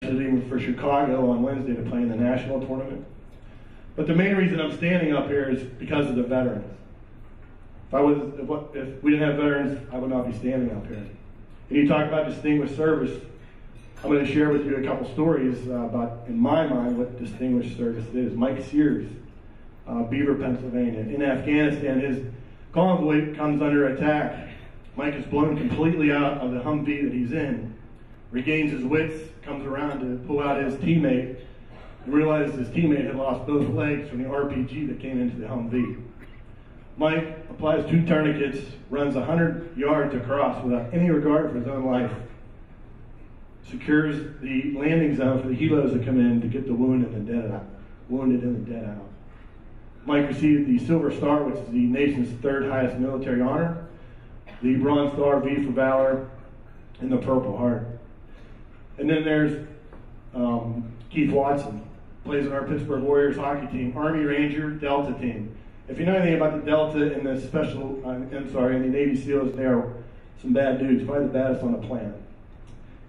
to leave for Chicago on Wednesday to play in the national tournament. But the main reason I'm standing up here is because of the veterans. If we didn't have veterans, I would not be standing up here. And you talk about distinguished service, I'm going to share with you a couple stories about, in my mind, what distinguished service is. Mike Sears, Beaver, Pennsylvania. In Afghanistan, his convoy comes under attack. Mike is blown completely out of the Humvee that he's in, regains his wits, comes around to pull out his teammate, and realizes his teammate had lost both legs from the RPG that came into the Humvee. Mike applies 2 tourniquets, runs 100 yards across without any regard for his own life, secures the landing zone for the helos to come in to get the wounded and the dead out. Mike received the Silver Star, which is the nation's 3rd highest military honor, the Bronze Star, V for Valor, and the Purple Heart. And then there's Keith Watson, plays on our Pittsburgh Warriors hockey team, Army Ranger Delta team. If you know anything about the Delta and the Navy SEALs, they are some bad dudes, probably the baddest on the planet.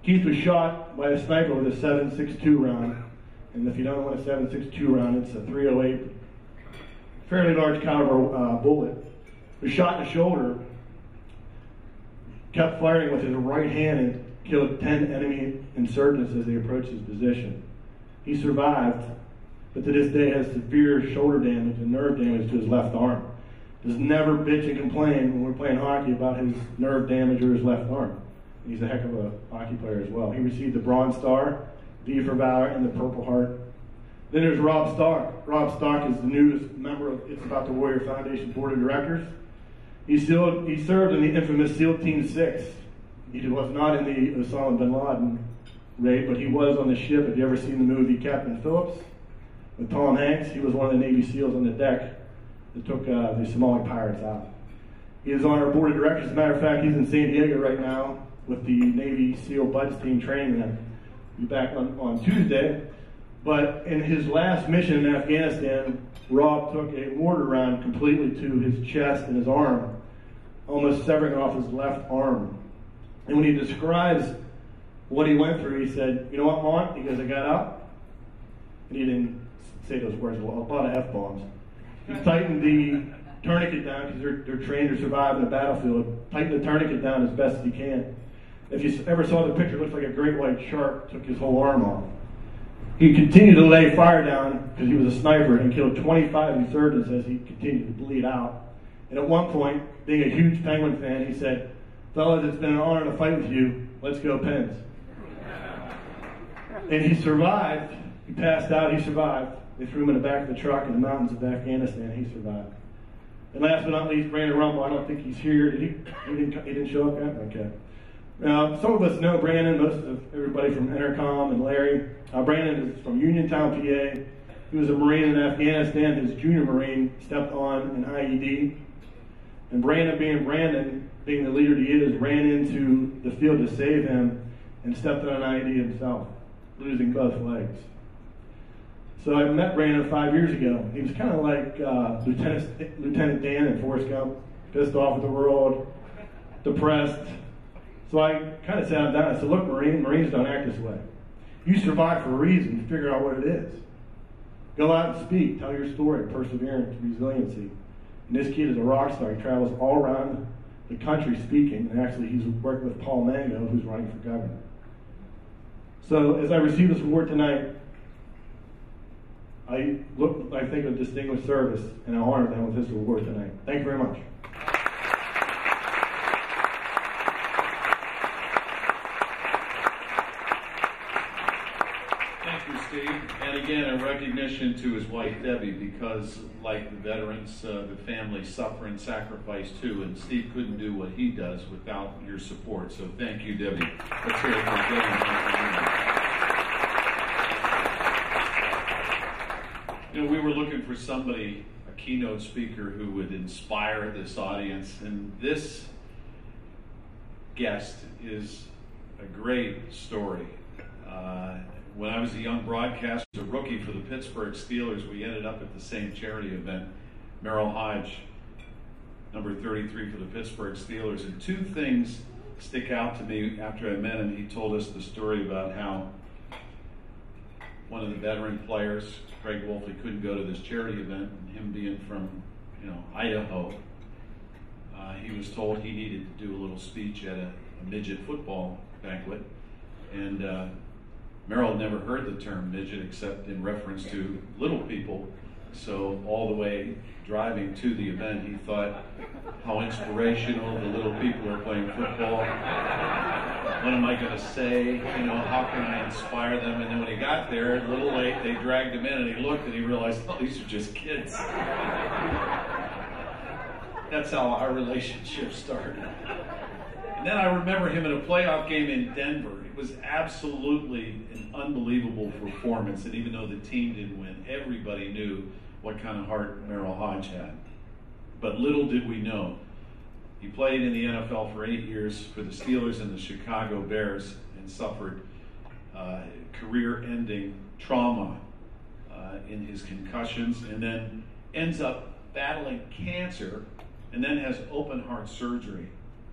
Keith was shot by a sniper with a 7.62 round, and if you don't know what a 7.62 round, it's a .308, fairly large caliber bullet. He was shot in the shoulder, kept firing with his right hand and killed 10 enemy insurgents as they approached his position. He survived, but to this day has severe shoulder damage and nerve damage to his left arm. Does never bitch and complain when we're playing hockey about his nerve damage or his left arm. He's a heck of a hockey player as well. He received the Bronze Star, V for Valor, and the Purple Heart. Then there's Rob Stark. Rob Stark is the newest member of It's About the Warrior Foundation Board of Directors. He served in the infamous SEAL Team 6. He was not in the Osama bin Laden raid, but he was on the ship. If you ever seen the movie Captain Phillips with Tom Hanks, he was one of the Navy SEALs on the deck that took the Somali pirates out. He is on our board of directors. As a matter of fact, he's in San Diego right now with the Navy SEAL Buds team training them. He'll be back on Tuesday. But in his last mission in Afghanistan, Rob took a mortar round completely to his chest and his arm, almost severing off his left arm. And when he describes what he went through, he said, "You know what, Mont?" He goes, "I got up." And he didn't say those words, a lot of F-bombs. He tightened the tourniquet down, because they're trained to survive in the battlefield. Tightened the tourniquet down as best as he can. If you ever saw the picture, it looks like a great white shark took his whole arm off. He continued to lay fire down because he was a sniper and killed 25 insurgents as he continued to bleed out. And at one point, being a huge Penguin fan, he said, "Fellas, it's been an honor to fight with you. Let's go Pens." And he survived. He passed out. He survived. They threw him in the back of the truck in the mountains of Afghanistan. He survived. And last but not least, Brandon Rumble. I don't think he's here. Did he? He didn't show up yet? Okay. Now, some of us know Brandon, most of everybody from Intercom and Larry. Brandon is from Uniontown, PA. He was a Marine in Afghanistan. His junior Marine stepped on an IED. And Brandon, being the leader he is, ran into the field to save him and stepped on an IED himself, losing both legs. So I met Brandon 5 years ago. He was kind of like Lieutenant Dan in Forrest Gump, pissed off at the world, depressed. So I kind of sat him down. I said, "Look, Marines don't act this way. You survive for a reason. Figure out what it is. Go out and speak. Tell your story. Perseverance, resiliency." And this kid is a rock star. He travels all around the country speaking. And actually, he's working with Paul Mango, who's running for governor. So as I receive this award tonight, I think of distinguished service, and I honor them with this award tonight. Thank you very much. And again, a recognition to his wife, Debbie, because like the veterans, the family suffer and sacrifice too, and Steve couldn't do what he does without your support. So thank you, Debbie. Let's hear it for Debbie. You know, we were looking for somebody, a keynote speaker, who would inspire this audience, and this guest is a great story. When I was a young broadcaster, a rookie for the Pittsburgh Steelers, we ended up at the same charity event. Merrill Hodge, number 33 for the Pittsburgh Steelers. And two things stick out to me after I met him. He told us the story about how one of the veteran players. Craig Wolfley couldn't go to this charity event, and him being from, Idaho, he was told he needed to do a little speech at a midget football banquet, and Merrill never heard the term midget except in reference to little people. So all the way driving to the event, he thought how inspirational the little people are playing football. What am I going to say? How can I inspire them? And then when he got there, a little late, they dragged him in, and he looked and he realized, oh, these are just kids. That's how our relationship started. And then I remember him in a playoff game in Denver. It was absolutely an unbelievable performance, and even though the team didn't win, everybody knew what kind of heart Merrill Hodge had. But little did we know, he played in the NFL for 8 years for the Steelers and the Chicago Bears and suffered career-ending trauma in his concussions, and then ends up battling cancer, and then has open heart surgery.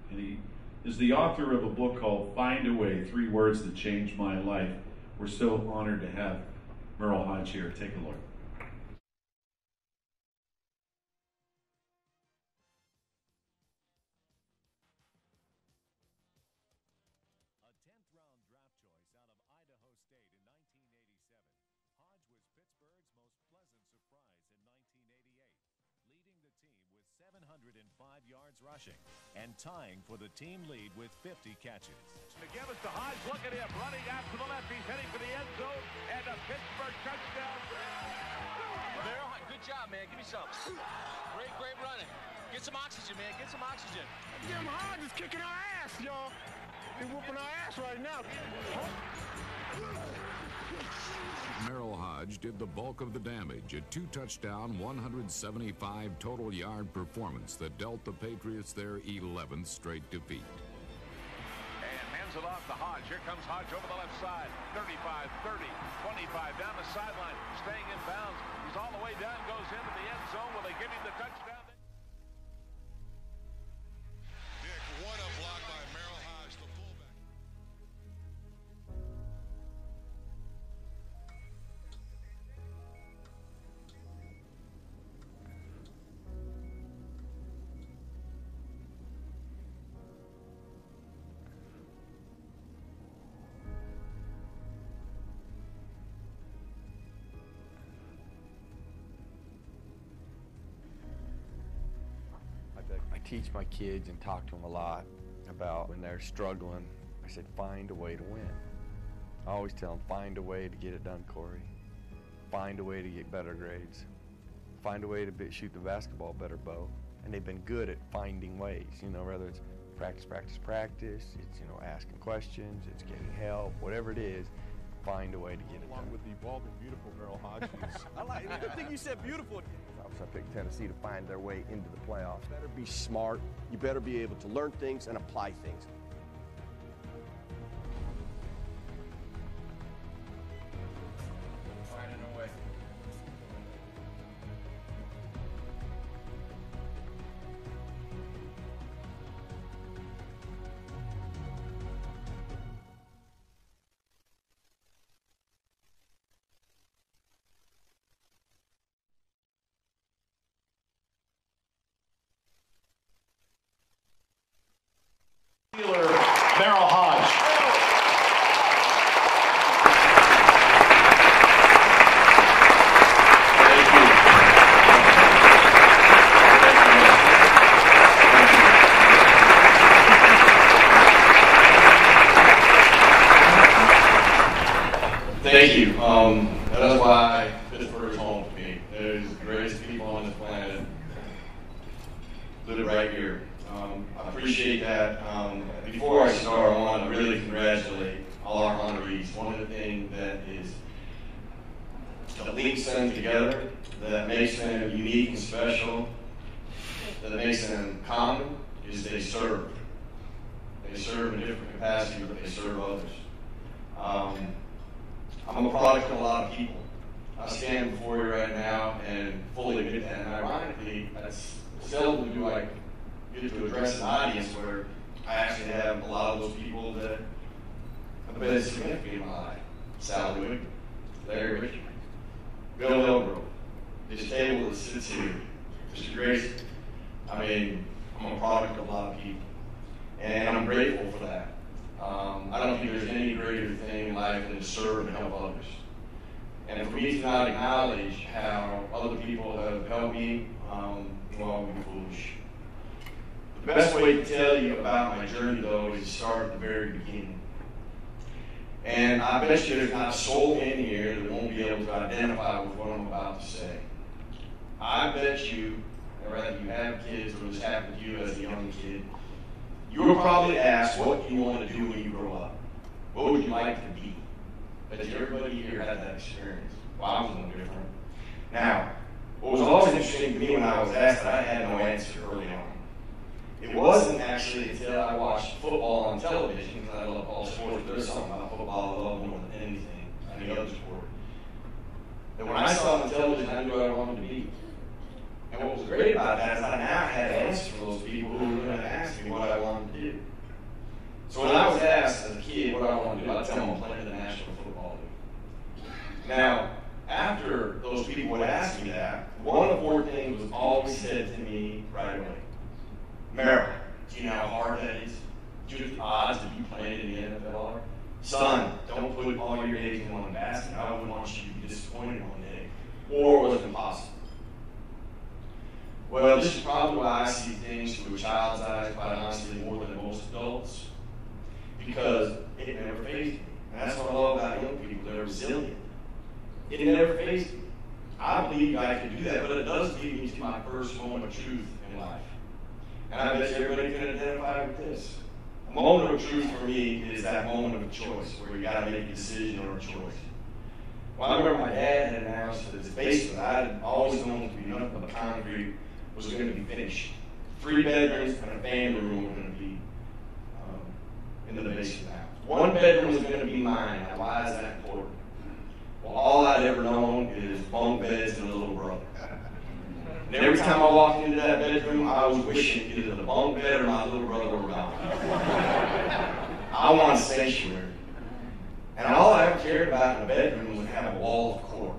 And he is the author of a book called Find a Way, 3 Words That Changed My Life. We're so honored to have Merrill Hodge here. Take a look. A 10th-round draft choice out of Idaho State in 1987, Hodge was Pittsburgh's most pleasant surprise in 1988, leading the team with 705 yards rushing and tying for the team lead with 50 catches. McGinnis to Hodge, look at him, running out to the left. He's heading for the end zone, and a Pittsburgh touchdown. Merrill, good job, man. Give me some. Great running. Get some oxygen, man. Get some oxygen. Jim Hodge is kicking our ass, y'all. He's whooping our ass right now. Merrill Hodge did the bulk of the damage, a 2-touchdown, 175 total yard performance that dealt the Patriots their 11th straight defeat. And hands it off to Hodge. Here comes Hodge over the left side. 35, 30, 25 down the sideline, staying in bounds. He's all the way down, goes into the end zone. Will they give him the touchdown? Dick, what a block by Merrill Hodge, the fullback. I teach my kids and talk to them a lot about when they're struggling. I said, find a way to win. I always tell them, find a way to get it done, Corey. Find a way to get better grades. Find a way to shoot the basketball better, Bo. And they've been good at finding ways, whether it's practice, it's, asking questions, it's getting help, whatever it is, find a way to get it done. Along with the bald and beautiful Merrill Hodge. I like it. Good thing you said beautiful. I picked Tennessee to find their way into the playoffs. You better be smart. You better be able to learn things and apply things. Finding a way. Merrill Hodge. Thank you. That's why Pittsburgh is home to me. There's the greatest people on this planet. Live right here. I appreciate that. Before I start, I want to really congratulate all our honorees. One of the things that links them together, that makes them unique and special, that makes them common, is they serve. They serve in different capacities, but they serve others. I'm a product of a lot of people. I stand before you right now and fully admit that. And ironically, that's seldom do I get to address an audience where I actually have a lot of those people that have been significant in my life. Sally Wick, Larry Richard, Bill Milgrove, this table that sits here, Mr. Grayson. I mean, I'm a product of a lot of people, and I'm grateful for that. I don't think there's any greater thing in life than to serve and help others. And for me to not acknowledge how other people have helped me, well, I'll be foolish. The best way to tell you about my journey, though, is to start at the very beginning. And I bet you there's not a soul in here that won't be able to identify with what I'm about to say. I bet you, whether you have kids or this happened to you as a young kid, you were probably asked what you want to do when you grow up. What would you like to be? Bet you everybody here had that experience. Well, I was no different. Now, what was always interesting to me when I was asked that, I had no answer early on. It wasn't actually until I watched football on television, because I love all sports, but there's something about football I love more than anything, any other sport, that when I saw it on television, I knew what I wanted to be. And what was great about that is I now had answers for those people who were going to ask me what I wanted to do. So when I was asked as a kid what I wanted to do, I'd tell them I'm playing in the National Football League. Now, after those people would ask me that, one of four things was always said to me right away. Merrill, do you know how hard that is? Do you know the odds of you playing in the NFL are? Son, don't put all your eggs in one basket. I wouldn't want you to be disappointed one day. Or was it impossible? Well, this is probably why I see things through a child's eyes, quite honestly, more than most adults. Because it never fazed me. And that's what I love about young people. They're resilient. It never fazed me. I believe I could do that, but it does lead me to my first moment of truth in life. And I bet everybody can identify with this. A moment of truth for me is that moment of choice, where you got to make a decision or a choice. Well, I remember my dad had announced that his basement, I had always known it to be nothing but concrete, was going to be finished. 3 bedrooms and a family room were going to be in the basement house. 1 bedroom was going to be mine. Now, why is that important? Well, all I'd ever known is bunk beds and a little brother. And every time I walked into that bedroom, I was wishing either the bunk bed or my little brother were gone. I wanted sanctuary. And all I ever cared about in a bedroom was having a wall of cork.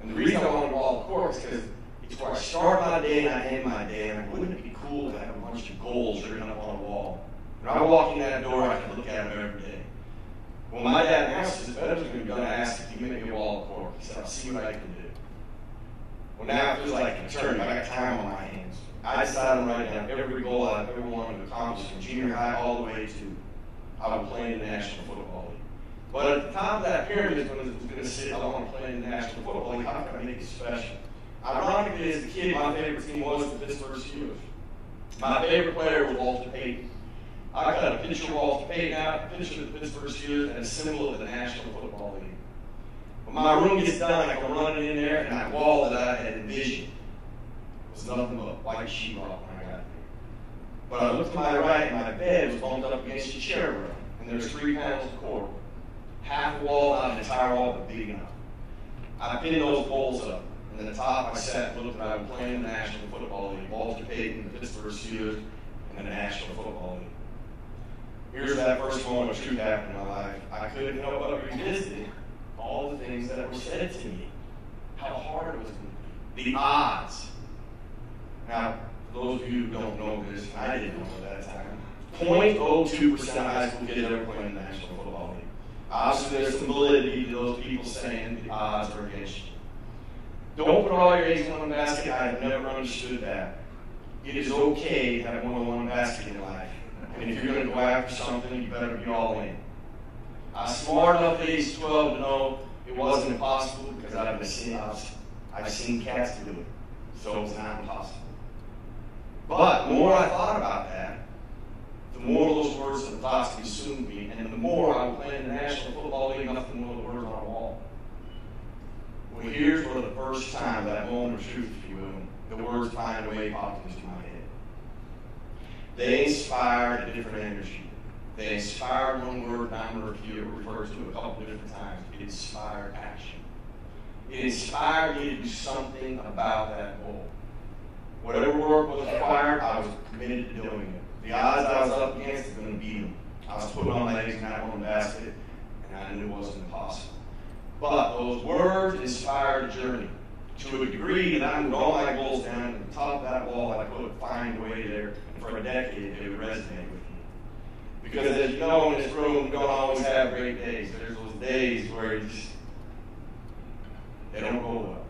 And the reason I wanted a wall of cork is because it's where I start my day and I end my day, and wouldn't it be cool to have a bunch of goals written up on a wall? When I walk in that door, I can look at them every day. Well, my dad announced this bedroom's going to ask if you make me a wall of cork. He said, I'll see what I can do. Well, now it feels like an attorney. I got time on my hands. I decided to write down every goal I've ever wanted to accomplish from junior high all the way to I would play in the National Football League. But at the top of that pyramid, when it was going to sit, I want to play in the National Football League, how can I make it special? Ironically, as a kid, my favorite team was the Pittsburgh Steelers. My favorite player was Walter Payton. I got a picture of Walter Payton out, a picture of the Pittsburgh Steelers, and a symbol of the National Football League. When my room gets done, I come running in there, and that wall that I had envisioned was nothing but white sheetrock when I got there. But I looked to my right, and my bed was bumped up against a chair rail, and there was 3 panels of cord. Half a wall, not an entire wall, but big enough. I pinned those poles up, and at the top I sat and looked, and I was playing in the National Football League, Walter Payton, the Pittsburgh Steelers, and the National Football League. Here's that first moment of truth happened in my life. I couldn't help but revisit all the things that were said to me, how hard it was going to be, the odds. Now, for those of you who don't know this, I didn't know at that time, 0.02% of high school kids ever played in the National Football League. Obviously, there's some validity to those people saying the odds are against you. Don't put all your eggs in one basket. I have never understood that. It is okay to have more than one basket in life. And if you're going to go after something, you better be all in. I was smart enough at age 12 to know it wasn't impossible because I've seen cats do it. So it's not impossible. But the more I thought about that, the more those words and thoughts consumed me, and the more I would play in the National Football League, nothing more than words on a wall. Well, here's where the first time, that moment of truth, if you will, the words find a way popped into my head. They inspired a different energy. They inspired one word, and I'm going to refer to it a couple different times. It inspired action. It inspired me to do something about that goal. Whatever work was required, I was committed to doing it. The odds I was up against were going to beat them. I was putting on my eggs in that one basket, and I knew it wasn't impossible. But those words inspired a journey. To a degree that I moved all my goals down to the top of that wall, I could find a way there. And for a decade, they would resonate with me. Because as you know, in this room, we don't always have great days. There's those days where they don't go well.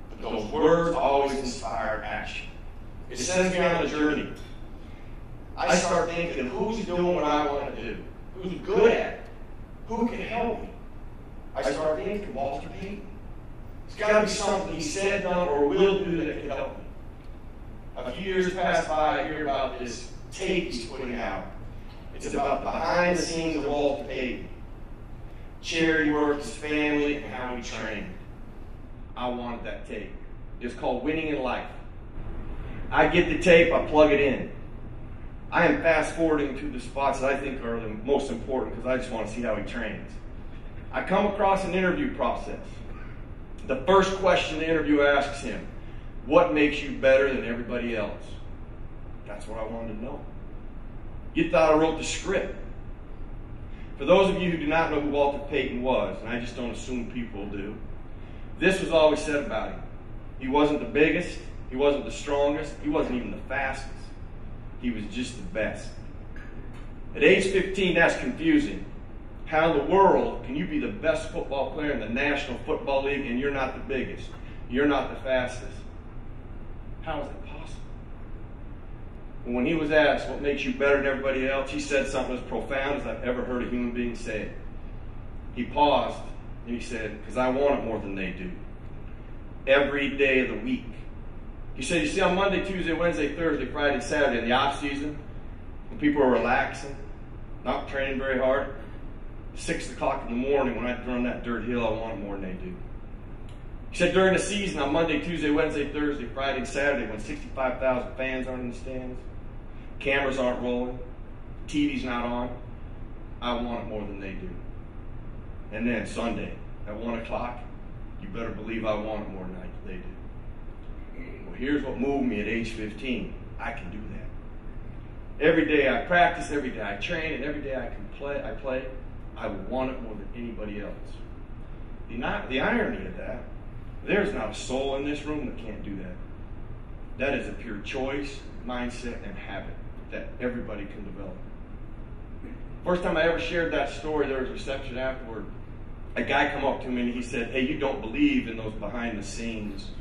But those words always inspire action. It sends me on a journey. I start thinking, who's doing what I want to do? Who's good at it? Who can help me? I start thinking, Walter Payton. It's got to be something he said, done, or will do that can help me. A few years pass by, I hear about this tape he's putting out. It's about behind the scenes of Walter Payton. Charity work, his family, and how he trained. I wanted that tape. It's called Winning in Life. I get the tape, I plug it in. I am fast forwarding to the spots that I think are the most important because I just want to see how he trains. I come across an interview process. The first question the interviewer asks him, what makes you better than everybody else? That's what I wanted to know. You thought I wrote the script. For those of you who do not know who Walter Payton was, and I just don't assume people do, this was always said about him. He wasn't the biggest, he wasn't the strongest, he wasn't even the fastest. He was just the best. At age 15, that's confusing. How in the world can you be the best football player in the National Football League and you're not the biggest? You're not the fastest. How is that possible? Well, when he was asked what makes you better than everybody else, he said something as profound as I've ever heard a human being say it. He paused and he said, because I want it more than they do. Every day of the week. He said, you see, on Monday, Tuesday, Wednesday, Thursday, Friday, Saturday, in the off season, when people are relaxing, not training very hard, 6 o'clock in the morning when I run that dirt hill, I want it more than they do. He said during the season, on Monday, Tuesday, Wednesday, Thursday, Friday, and Saturday, when 65,000 fans aren't in the stands, cameras aren't rolling, TV's not on, I want it more than they do. And then Sunday, at 1 o'clock, you better believe I want it more than they do. Well, here's what moved me at age 15. I can do that. Every day I practice, every day I train, and every day I play. I want it more than anybody else. The irony of that, there's not a soul in this room that can't do that. That is a pure choice, mindset, and habit that everybody can develop. First time I ever shared that story, there was a reception afterward. A guy come up to me and he said, hey, you don't believe in those behind-the-scenes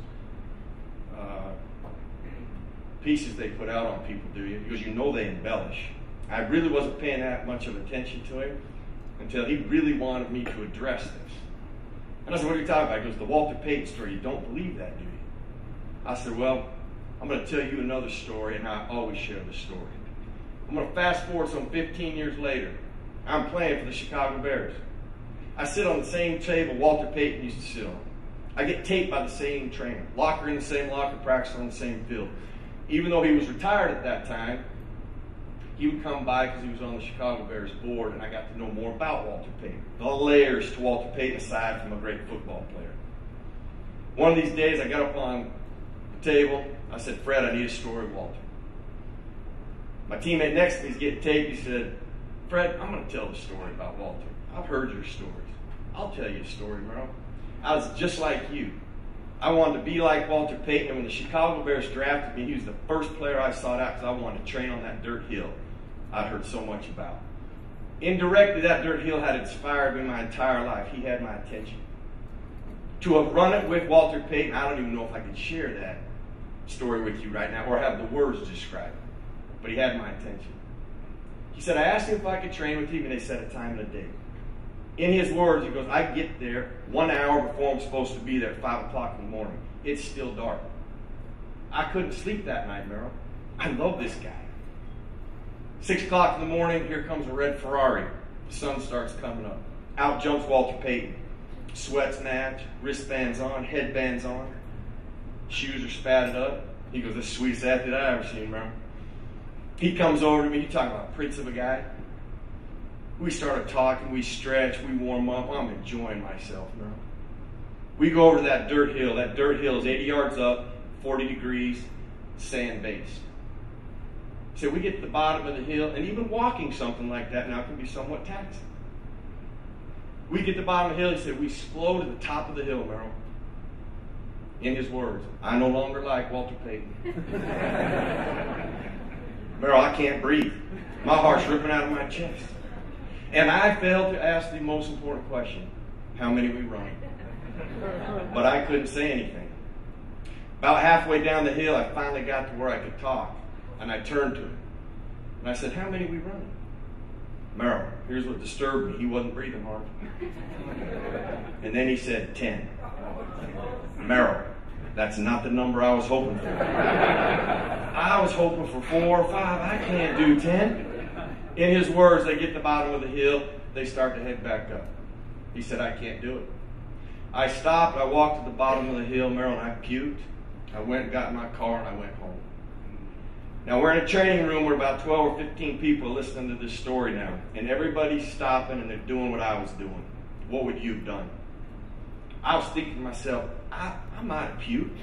pieces they put out on people, do you? Because you know they embellish. I really wasn't paying that much of attention to him until he really wanted me to address this. And I said, what are you talking about? He goes, the Walter Payton story. You don't believe that, do you? I said, well, I'm going to tell you another story, and I always share the story. I'm going to fast forward some 15 years later. I'm playing for the Chicago Bears. I sit on the same table Walter Payton used to sit on. I get taped by the same trainer. Locker in the same locker, practice on the same field. Even though he was retired at that time, he would come by because he was on the Chicago Bears board, and I got to know more about Walter Payton. The layers to Walter Payton aside from a great football player. One of these days, I got up on the table. I said, Fred, I need a story of Walter. My teammate next to me is getting taped. He said, Fred, I'm going to tell the story about Walter. I've heard your stories. I'll tell you a story, Merle. I was just like you. I wanted to be like Walter Payton, and when the Chicago Bears drafted me, he was the first player I sought out because I wanted to train on that dirt hill I'd heard so much about. Indirectly, that dirt hill had inspired me my entire life. He had my attention. To have run it with Walter Payton, I don't even know if I could share that story with you right now or have the words to describe it. But he had my attention. He said, I asked him if I could train with him, and they set a time and a date. In his words, he goes, I get there 1 hour before I'm supposed to be there at 5 o'clock in the morning. It's still dark. I couldn't sleep that night, Merrill. I love this guy. 6 o'clock in the morning, here comes a red Ferrari. The sun starts coming up. Out jumps Walter Payton. Sweats match, wristbands on, headbands on. Shoes are spatted up. He goes, the sweetest athlete I've ever seen, Merrill. He comes over to me. You talking about a prince of a guy? We started talking, we stretch, we warm up. I'm enjoying myself, Merle. We go over to that dirt hill. That dirt hill is 80 yards up, 40 degrees, sand-based. So we get to the bottom of the hill, and even walking something like that now can be somewhat taxing. We get to the bottom of the hill. He said, we explode at the top of the hill, Merrill. In his words, I no longer like Walter Payton. Merrill, I can't breathe. My heart's ripping out of my chest. And I failed to ask the most important question, how many we run? But I couldn't say anything. About halfway down the hill, I finally got to where I could talk. And I turned to him. And I said, how many we running? Merrill, here's what disturbed me. He wasn't breathing hard. And then he said, 10. Merrill, that's not the number I was hoping for. I was hoping for 4 or 5. I can't do 10. In his words, they get to the bottom of the hill. They start to head back up. He said, I can't do it. I stopped. I walked to the bottom of the hill, Merrill, and I puked. I went and got in my car, and I went home. Now, we're in a training room where about 12 or 15 people are listening to this story now. And everybody's stopping, and they're doing what I was doing. What would you have done? I was thinking to myself, I might have puked.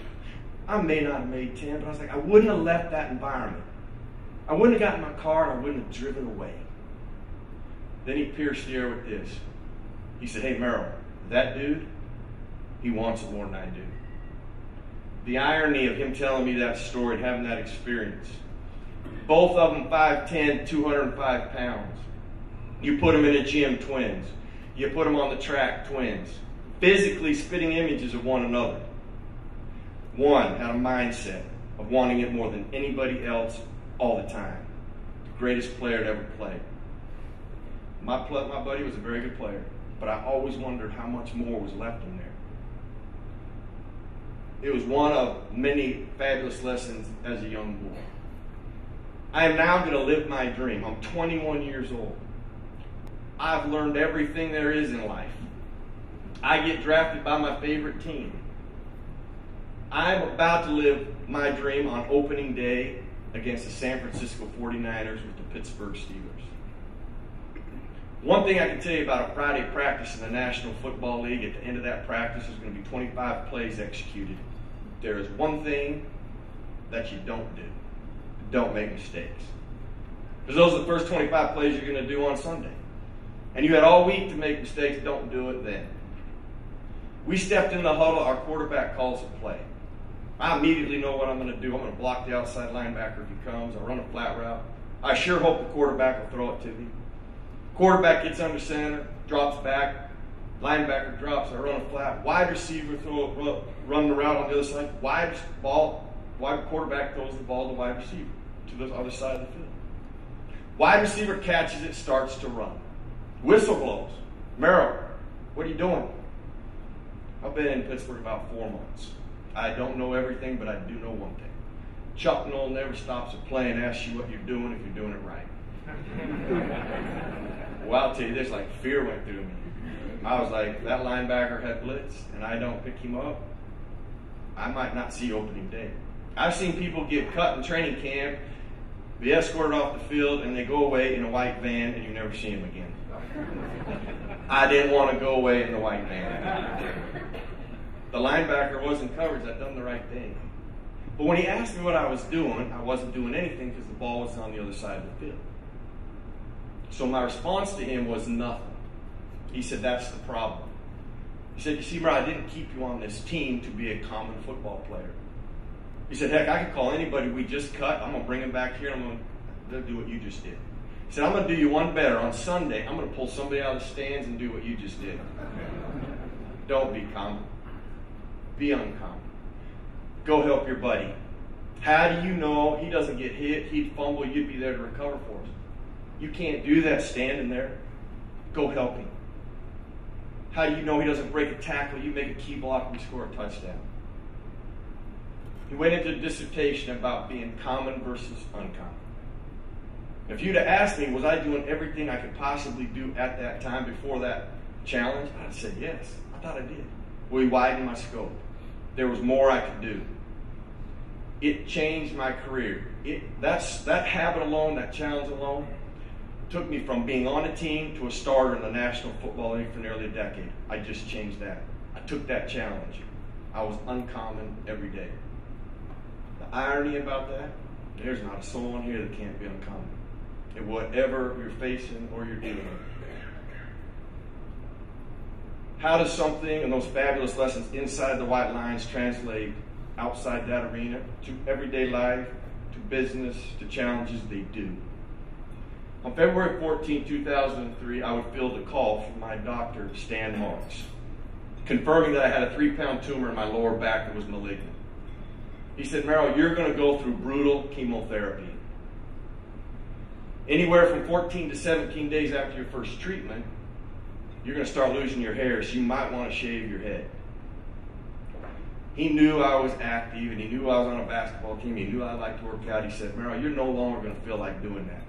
I may not have made 10, but I was like, I wouldn't have left that environment. I wouldn't have gotten in my car, and I wouldn't have driven away. Then he pierced the air with this. He said, hey, Merrill, that dude, he wants it more than I do. The irony of him telling me that story and having that experience. Both of them 5'10", 205 pounds. You put them in a gym, twins. You put them on the track, twins. Physically spitting images of one another. One had a mindset of wanting it more than anybody else all the time. The greatest player to ever play. My buddy was a very good player, but I always wondered how much more was left in there. It was one of many fabulous lessons as a young boy. I am now going to live my dream. I'm 21 years old. I've learned everything there is in life. I get drafted by my favorite team. I'm about to live my dream on opening day against the San Francisco 49ers with the Pittsburgh Steelers. One thing I can tell you about a Friday practice in the National Football League, at the end of that practice, there's going to be 25 plays executed. There is one thing that you don't do. Don't make mistakes. Because those are the first 25 plays you're going to do on Sunday. And you had all week to make mistakes. Don't do it then. We stepped in the huddle. Our quarterback calls a play. I immediately know what I'm going to do. I'm going to block the outside linebacker if he comes. I run a flat route. I sure hope the quarterback will throw it to me. Quarterback gets under center, drops back. Linebacker drops. I run a flat. Wide receiver run the route on the other side. Wide quarterback throws the ball to wide receiver to the other side of the field. Wide receiver catches it, starts to run. Whistle blows. Merrill, what are you doing? I've been in Pittsburgh about 4 months. I don't know everything, but I do know one thing. Chuck Noll never stops a play and asks you what you're doing if you're doing it right. Well, I'll tell you this, like fear went through me. I was like, that linebacker had blitz, and I don't pick him up, I might not see opening day. I've seen people get cut in training camp, be escorted off the field, and they go away in a white van, and you never see them again. I didn't want to go away in the white van. The linebacker wasn't covered. I'd done the right thing. But when he asked me what I was doing, I wasn't doing anything because the ball was on the other side of the field. So my response to him was nothing. He said, that's the problem. He said, you see, bro, I didn't keep you on this team to be a common football player. He said, heck, I could call anybody we just cut. I'm going to bring him back here, and I'm going to do what you just did. He said, I'm going to do you one better. On Sunday, I'm going to pull somebody out of the stands and do what you just did. Don't be common. Be uncommon. Go help your buddy. How do you know he doesn't get hit, he'd fumble, you'd be there to recover for us? You can't do that standing there. Go help him. How do you know he doesn't break a tackle, you make a key block, and you score a touchdown? He went into a dissertation about being common versus uncommon. If you'd have asked me, was I doing everything I could possibly do at that time before that challenge, I'd say yes. I thought I did. We widened my scope. There was more I could do. It changed my career. That habit alone, that challenge alone, took me from being on a team to a starter in the National Football League for nearly a decade. I just changed that. I took that challenge. I was uncommon every day. The irony about that, there's not a soul in here that can't be uncommon. In whatever you're facing or you're dealing with. How does something and those fabulous lessons inside the white lines translate outside that arena to everyday life, to business, to challenges they do? On February 14, 2003, I would field a call from my doctor, Stan Marks, confirming that I had a 3-pound tumor in my lower back that was malignant. He said, Merrill, you're going to go through brutal chemotherapy. Anywhere from 14 to 17 days after your first treatment, you're going to start losing your hair, so you might want to shave your head. He knew I was active, and he knew I was on a basketball team. He knew I liked to work out. He said, Merrill, you're no longer going to feel like doing that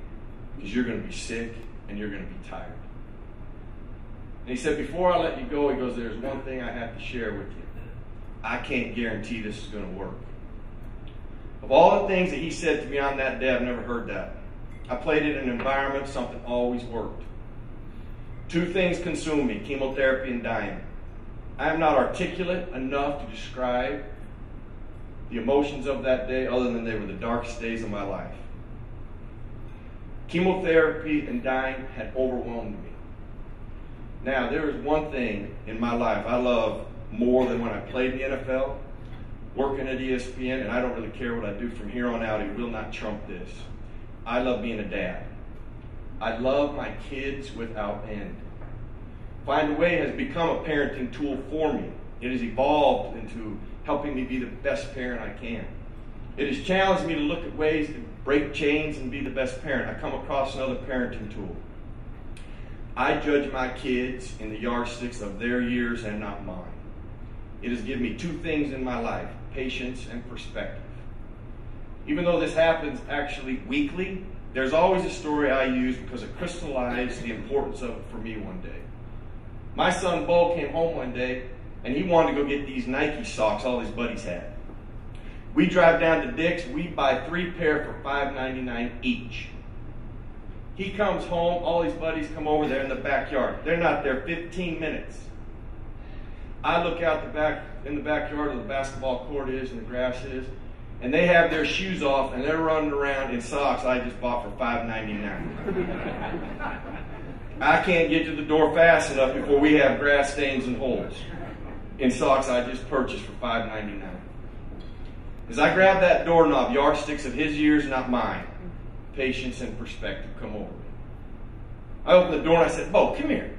because you're going to be sick and you're going to be tired. And he said, before I let you go, he goes, there's one thing I have to share with you. I can't guarantee this is going to work. Of all the things that he said to me on that day, I've never heard that. I played in an environment, something always worked. 2 things consume me, chemotherapy and dying. I am not articulate enough to describe the emotions of that day other than they were the darkest days of my life. Chemotherapy and dying had overwhelmed me. Now, there is one thing in my life I love more than when I played in the NFL, working at ESPN, and I don't really care what I do from here on out. It will not trump this. I love being a dad. I love my kids without end. Find a Way has become a parenting tool for me. It has evolved into helping me be the best parent I can. It has challenged me to look at ways to break chains and be the best parent. I come across another parenting tool. I judge my kids in the yardsticks of their years and not mine. It has given me 2 things in my life, patience and perspective. Even though this happens actually weekly, there's always a story I use because it crystallized the importance of it for me one day. My son Bo came home one day and he wanted to go get these Nike socks all his buddies had. We drive down to Dick's, we buy 3 pair for $5.99 each. He comes home, all his buddies come over there in the backyard. They're not there 15 minutes. I look out in the backyard where the basketball court is and the grass is, and they have their shoes off and they're running around in socks I just bought for $5.99. I can't get to the door fast enough before we have grass stains and holes in socks I just purchased for $5.99. As I grab that doorknob, yardsticks of his years, not mine, patience and perspective come over me. I opened the door and I said, Bo, come here.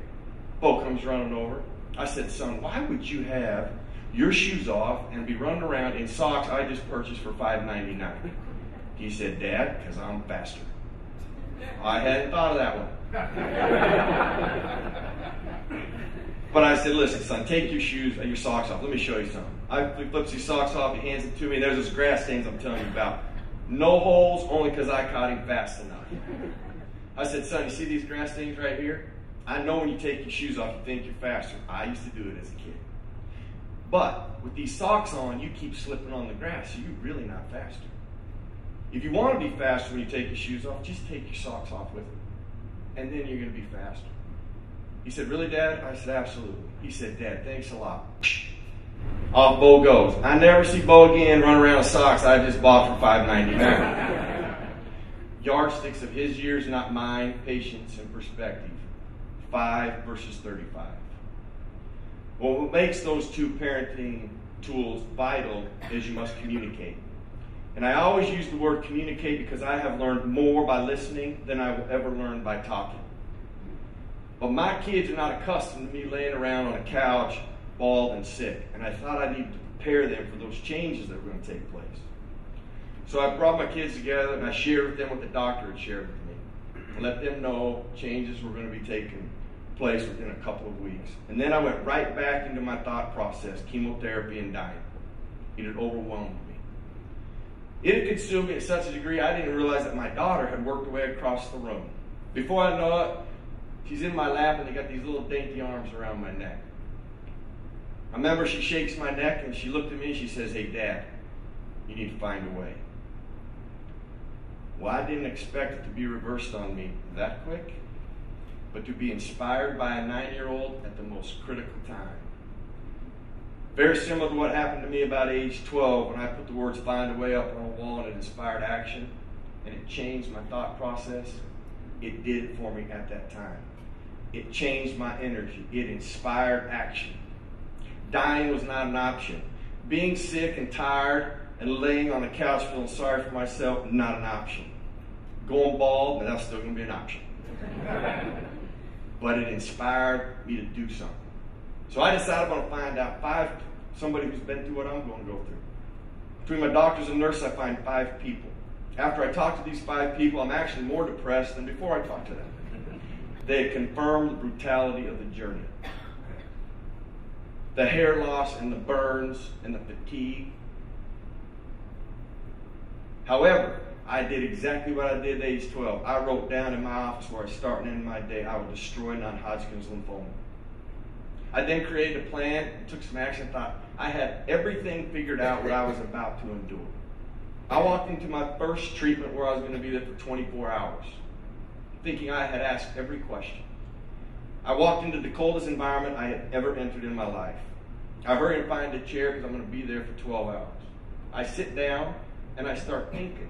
Bo comes running over. I said, son, why would you have your shoes off and be running around in socks I just purchased for $5.99? He said, Dad, because I'm faster. I hadn't thought of that one. But I said, listen, son, take your socks off. Let me show you something. He flips his socks off, he hands it to me. There's those grass stains I'm telling you about. No holes, only because I caught him fast enough. I said, son, you see these grass stains right here? I know when you take your shoes off, you think you're faster. I used to do it as a kid. But with these socks on, you keep slipping on the grass, so you're really not faster. If you want to be faster when you take your shoes off, just take your socks off with them. And then you're going to be faster. He said, really, Dad? I said, absolutely. He said, Dad, thanks a lot. Off Bo goes. I never see Bo again run around with socks I just bought for $5.99. Yardsticks of his years, not mine, patience and perspective. 5 versus 35. Well, what makes those 2 parenting tools vital is you must communicate. And I always use the word communicate because I have learned more by listening than I will ever learn by talking. But my kids are not accustomed to me laying around on a couch, bald and sick. And I thought I needed to prepare them for those changes that were going to take place. So I brought my kids together and I shared with them what the doctor had shared with me. And let them know changes were going to be taking place within a couple of weeks. And then I went right back into my thought process, chemotherapy and dying. It had overwhelmed me. It had consumed me to such a degree I didn't realize that my daughter had worked her way across the room. Before I know it, she's in my lap and they got these little dainty arms around my neck. I remember she shakes my neck and she looked at me and she says, hey, Dad, you need to find a way. Well, I didn't expect it to be reversed on me that quick, but to be inspired by a 9-year-old at the most critical time. Very similar to what happened to me about age 12 when I put the words find a way up on a wall and it inspired action and it changed my thought process. It did it for me at that time. It changed my energy. It inspired action. Dying was not an option. Being sick and tired and laying on the couch feeling sorry for myself, not an option. Going bald, that's still going to be an option. But it inspired me to do something. So I decided I'm going to find out somebody who's been through what I'm going to go through. Between my doctors and nurses, I find 5 people. After I talk to these 5 people, I'm actually more depressed than before I talked to them. They had confirmed the brutality of the journey. The hair loss and the burns and the fatigue. However, I did exactly what I did at age 12. I wrote down in my office where I start and end my day, I would destroy non-Hodgkin's lymphoma. I then created a plan, took some action, thought I had everything figured out what I was about to endure. I walked into my first treatment where I was going to be there for 24 hours, thinking I had asked every question. I walked into the coldest environment I had ever entered in my life. I hurry and find a chair because I'm going to be there for 12 hours. I sit down and I start thinking,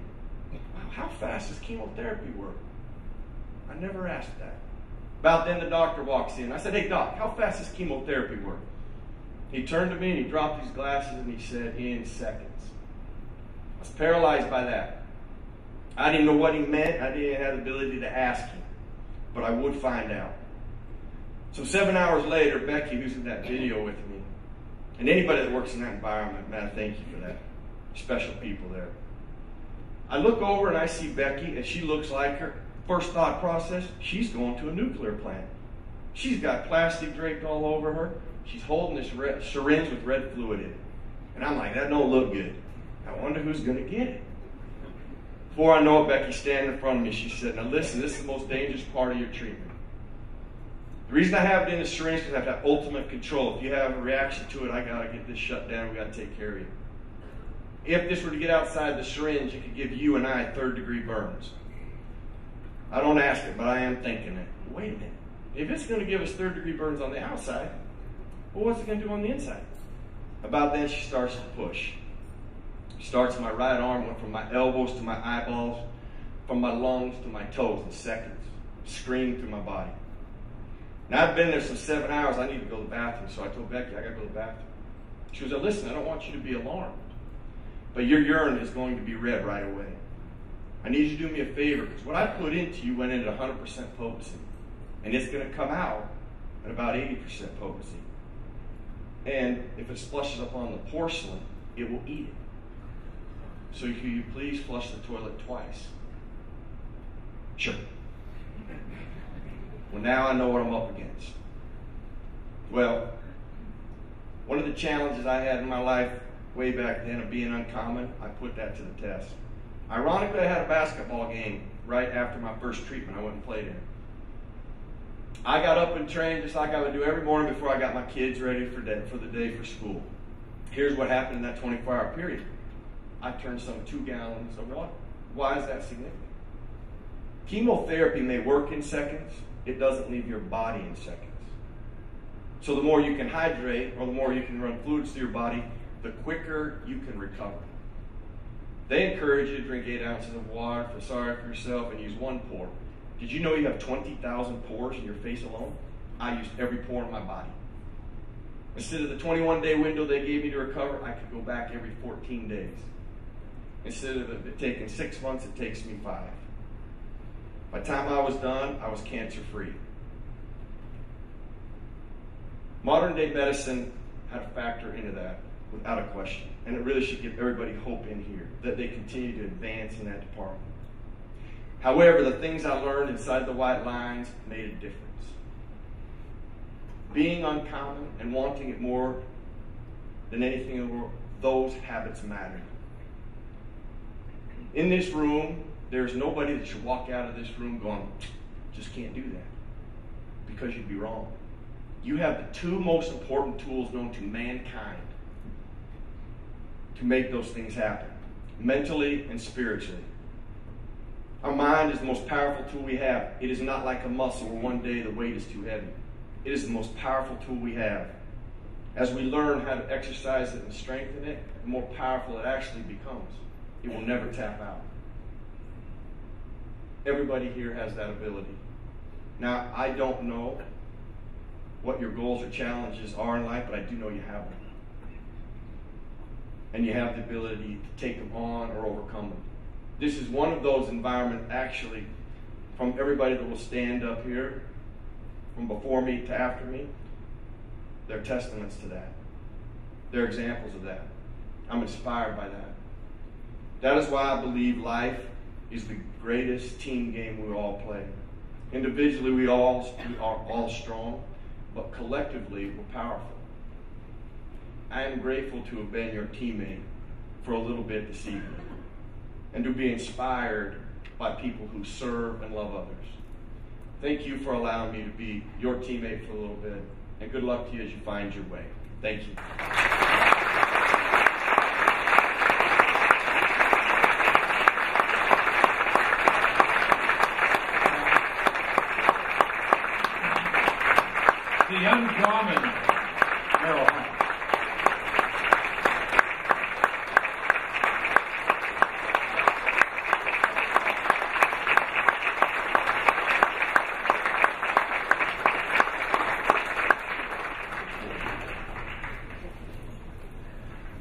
wow, how fast does chemotherapy work? I never asked that. About then the doctor walks in. I said, hey doc, how fast does chemotherapy work? He turned to me and he dropped his glasses and he said, in seconds. I was paralyzed by that. I didn't know what he meant. I didn't have the ability to ask him. But I would find out. So 7 hours later, Becky, who's in that video with me, and anybody that works in that environment, man, thank you for that. Special people there. I look over and I see Becky, and she looks like her. First thought process, she's going to a nuclear plant. She's got plastic draped all over her. She's holding this syringe with red fluid in it. And I'm like, that don't look good. I wonder who's going to get it. Before I know it, Becky's standing in front of me. She said, now listen, this is the most dangerous part of your treatment. The reason I have it in the syringe is because I have to have ultimate control. If you have a reaction to it, I got to get this shut down. We got to take care of you. If this were to get outside the syringe, it could give you and I 3rd-degree burns. I don't ask it, but I am thinking it. Wait a minute. If it's going to give us 3rd-degree burns on the outside, well, what's it going to do on the inside? About then, she starts to push. Starts in my right arm, went from my elbows to my eyeballs, from my lungs to my toes in seconds. Screamed through my body. Now, I've been there for 7 hours. I need to go to the bathroom. So I told Becky, I got to go to the bathroom. She was like, listen, I don't want you to be alarmed. But your urine is going to be red right away. I need you to do me a favor, because what I put into you went into 100% potency. And it's going to come out at about 80% potency. And if it splashes up on the porcelain, it will eat it. So can you please flush the toilet twice? Sure. Well, now I know what I'm up against. Well, one of the challenges I had in my life way back then of being uncommon, I put that to the test. Ironically, I had a basketball game right after my first treatment. I went and played in it. I got up and trained just like I would do every morning before I got my kids ready for the day for school. Here's what happened in that 24-hour period. I turned some 2 gallons of water. Why is that significant? Chemotherapy may work in seconds. It doesn't leave your body in seconds. So the more you can hydrate, or the more you can run fluids through your body, the quicker you can recover. They encourage you to drink 8 ounces of water, feel sorry for yourself, and use 1 pore. Did you know you have 20,000 pores in your face alone? I used every pore in my body. Instead of the 21-day window they gave me to recover, I could go back every 14 days. Instead of it taking 6 months, it takes me 5. By the time I was done, I was cancer-free. Modern-day medicine had a factor into that, without a question. And it really should give everybody hope in here, that they continue to advance in that department. However, the things I learned inside the white lines made a difference. Being uncommon and wanting it more than anything in the world, those habits matter. In this room, there's nobody that should walk out of this room going, just can't do that. Because you'd be wrong. You have the 2 most important tools known to mankind to make those things happen. Mentally and spiritually. Our mind is the most powerful tool we have. It is not like a muscle where one day the weight is too heavy. It is the most powerful tool we have. As we learn how to exercise it and strengthen it, the more powerful it actually becomes. It will never tap out. Everybody here has that ability. Now, I don't know what your goals or challenges are in life, but I do know you have them. And you have the ability to take them on or overcome them. This is one of those environments, actually, from everybody that will stand up here, from before me to after me, they're testaments to that. They're examples of that. I'm inspired by that. That is why I believe life is the greatest team game we all play. Individually, we are all strong, but collectively, we're powerful. I am grateful to have been your teammate for a little bit this evening, and to be inspired by people who serve and love others. Thank you for allowing me to be your teammate for a little bit, and good luck to you as you find your way. Thank you. The uncommon Merrill Hunt.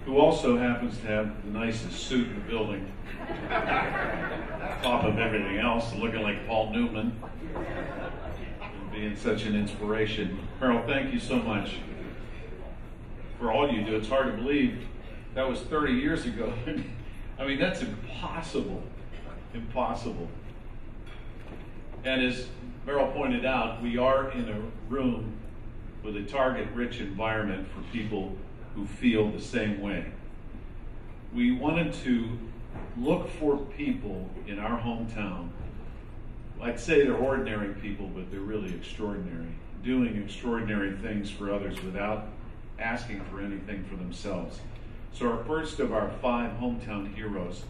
Who also happens to have the nicest suit in the building, on top of everything else, looking like Paul Newman, and being such an inspiration. Merrill, thank you so much for all you do. It's hard to believe that was 30 years ago. I mean, that's impossible. Impossible. And as Merrill pointed out, we are in a room with a target-rich environment for people who feel the same way. We wanted to look for people in our hometown. I'd say they're ordinary people, but they're really extraordinary, doing extraordinary things for others without asking for anything for themselves. So our first of our 5 hometown heroes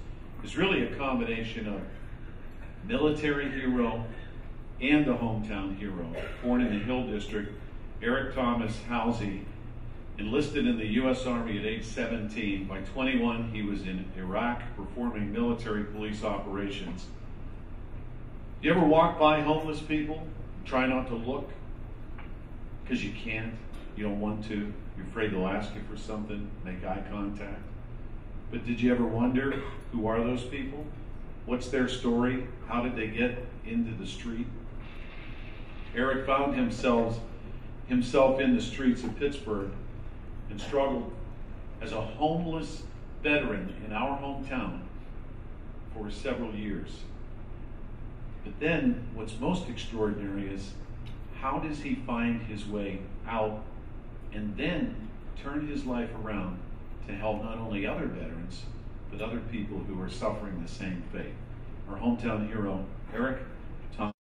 is really a combination of military hero and a hometown hero. Born in the Hill District, Eric Thomas Housey enlisted in the U.S. Army at age 17. By 21, he was in Iraq performing military police operations. You ever walk by homeless people? Try not to look? Because you can't. You don't want to. You're afraid they'll ask you for something, make eye contact. But did you ever wonder, who are those people? What's their story? How did they get into the street? Eric found himself in the streets of Pittsburgh and struggled as a homeless veteran in our hometown for several years. But then what's most extraordinary is, how does he find his way out and then turn his life around to help not only other veterans, but other people who are suffering the same fate? Our hometown hero, Eric Thomas.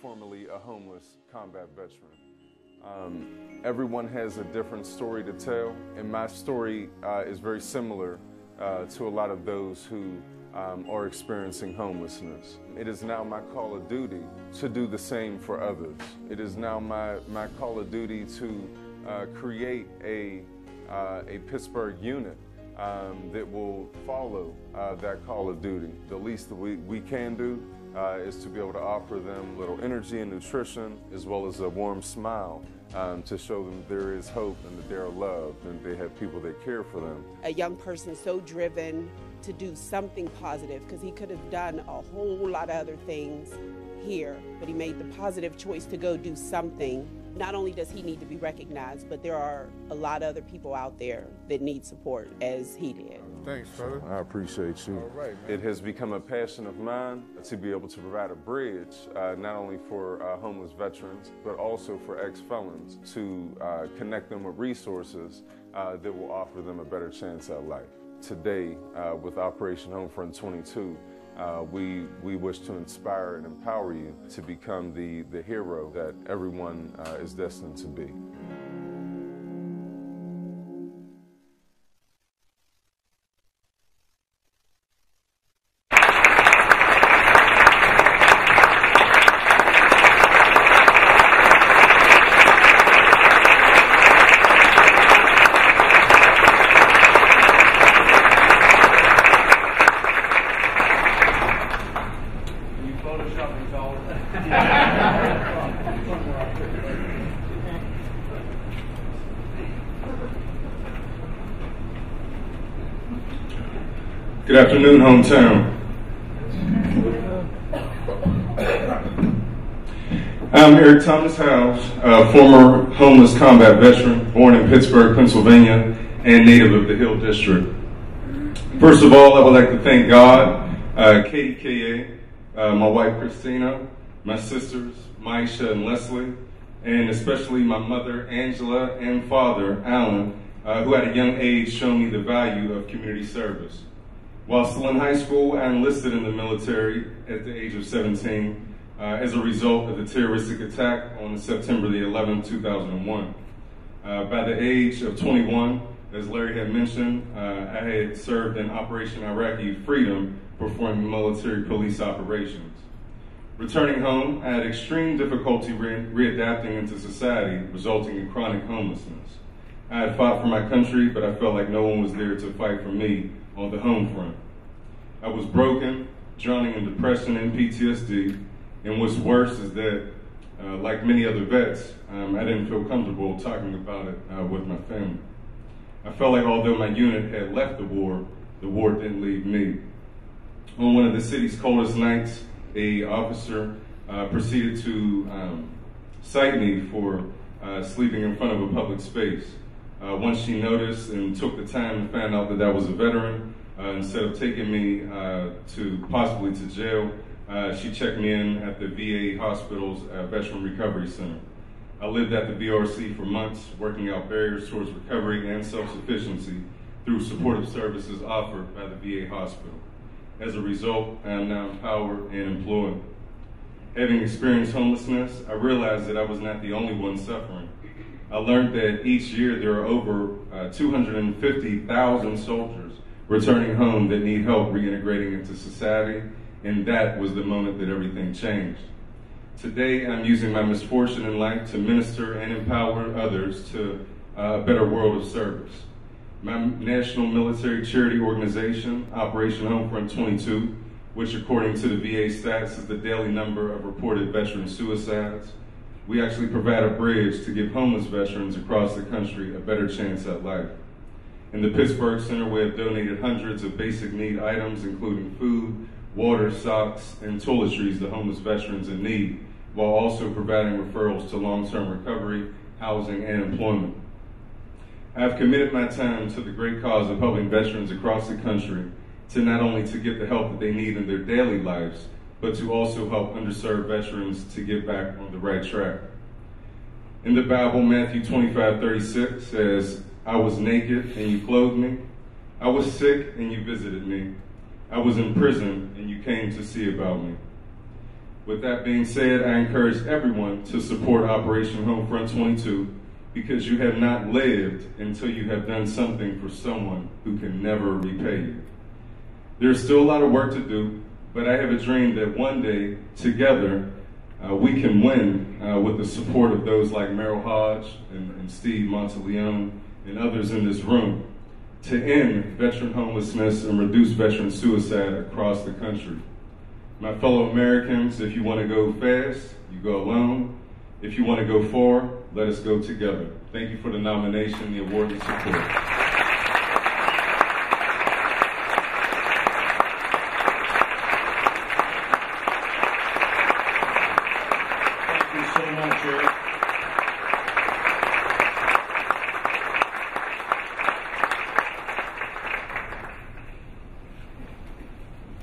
Formerly a homeless combat veteran. Everyone has a different story to tell, and my story is very similar to a lot of those who are experiencing homelessness. It is now my call of duty to do the same for others. It is now my call of duty to create a Pittsburgh unit that will follow that call of duty. The least that we can do is to be able to offer them a little energy and nutrition, as well as a warm smile to show them there is hope and that they're loved and they have people that care for them. A young person so driven to do something positive, because he could have done a whole lot of other things here, but he made the positive choice to go do something. Not only does he need to be recognized, but there are a lot of other people out there that need support as he did. Thanks, brother. I appreciate you. All right, man. It has become a passion of mine to be able to provide a bridge, not only for homeless veterans, but also for ex-felons, to connect them with resources that will offer them a better chance at life. today with Operation Homefront 22, we wish to inspire and empower you to become the hero that everyone is destined to be. Good afternoon, hometown. I'm Eric Thomas Howes, a former homeless combat veteran, born in Pittsburgh, Pennsylvania, and native of the Hill District. First of all, I would like to thank God, Katie K.A., my wife Christina, my sisters, Maisha and Leslie, and especially my mother, Angela, and father, Alan, who at a young age showed me the value of community service. While still in high school, I enlisted in the military at the age of 17 as a result of the terroristic attack on September the 11th, 2001. By the age of 21, as Larry had mentioned, I had served in Operation Iraqi Freedom, performing military police operations. Returning home, I had extreme difficulty readapting into society, resulting in chronic homelessness. I had fought for my country, but I felt like no one was there to fight for me on the home front. I was broken, drowning in depression and PTSD, and what's worse is that, like many other vets, I didn't feel comfortable talking about it with my family. I felt like although my unit had left the war didn't leave me. On one of the city's coldest nights, an officer proceeded to cite me for sleeping in front of a public space. Once she noticed and took the time to find out that I was a veteran, instead of taking me possibly to jail, she checked me in at the VA hospital's Veteran Recovery Center. I lived at the VRC for months, working out barriers towards recovery and self-sufficiency through supportive services offered by the VA hospital. As a result, I am now empowered and employed. Having experienced homelessness, I realized that I was not the only one suffering. I learned that each year there are over 250,000 soldiers returning home that need help reintegrating into society, and that was the moment that everything changed. Today, I'm using my misfortune in life to minister and empower others to a better world of service. My national military charity organization, Operation Homefront 22, which according to the VA stats is the daily number of reported veteran suicides, we actually provide a bridge to give homeless veterans across the country a better chance at life. In the Pittsburgh Center, we have donated hundreds of basic need items, including food, water, socks, and toiletries to homeless veterans in need, while also providing referrals to long-term recovery, housing, and employment. I have committed my time to the great cause of helping veterans across the country to not only to get the help that they need in their daily lives, but to also help underserved veterans to get back on the right track. In the Bible, Matthew 25:36 says, "I was naked and you clothed me. I was sick and you visited me. I was in prison and you came to see about me." With that being said, I encourage everyone to support Operation Homefront 22 because you have not lived until you have done something for someone who can never repay you. There's still a lot of work to do, but I have a dream that one day, together, we can win with the support of those like Merrill Hodge and Steve Monteleone and others in this room to end veteran homelessness and reduce veteran suicide across the country. My fellow Americans, if you want to go fast, you go alone. If you want to go far, let us go together. Thank you for the nomination, the award, and support.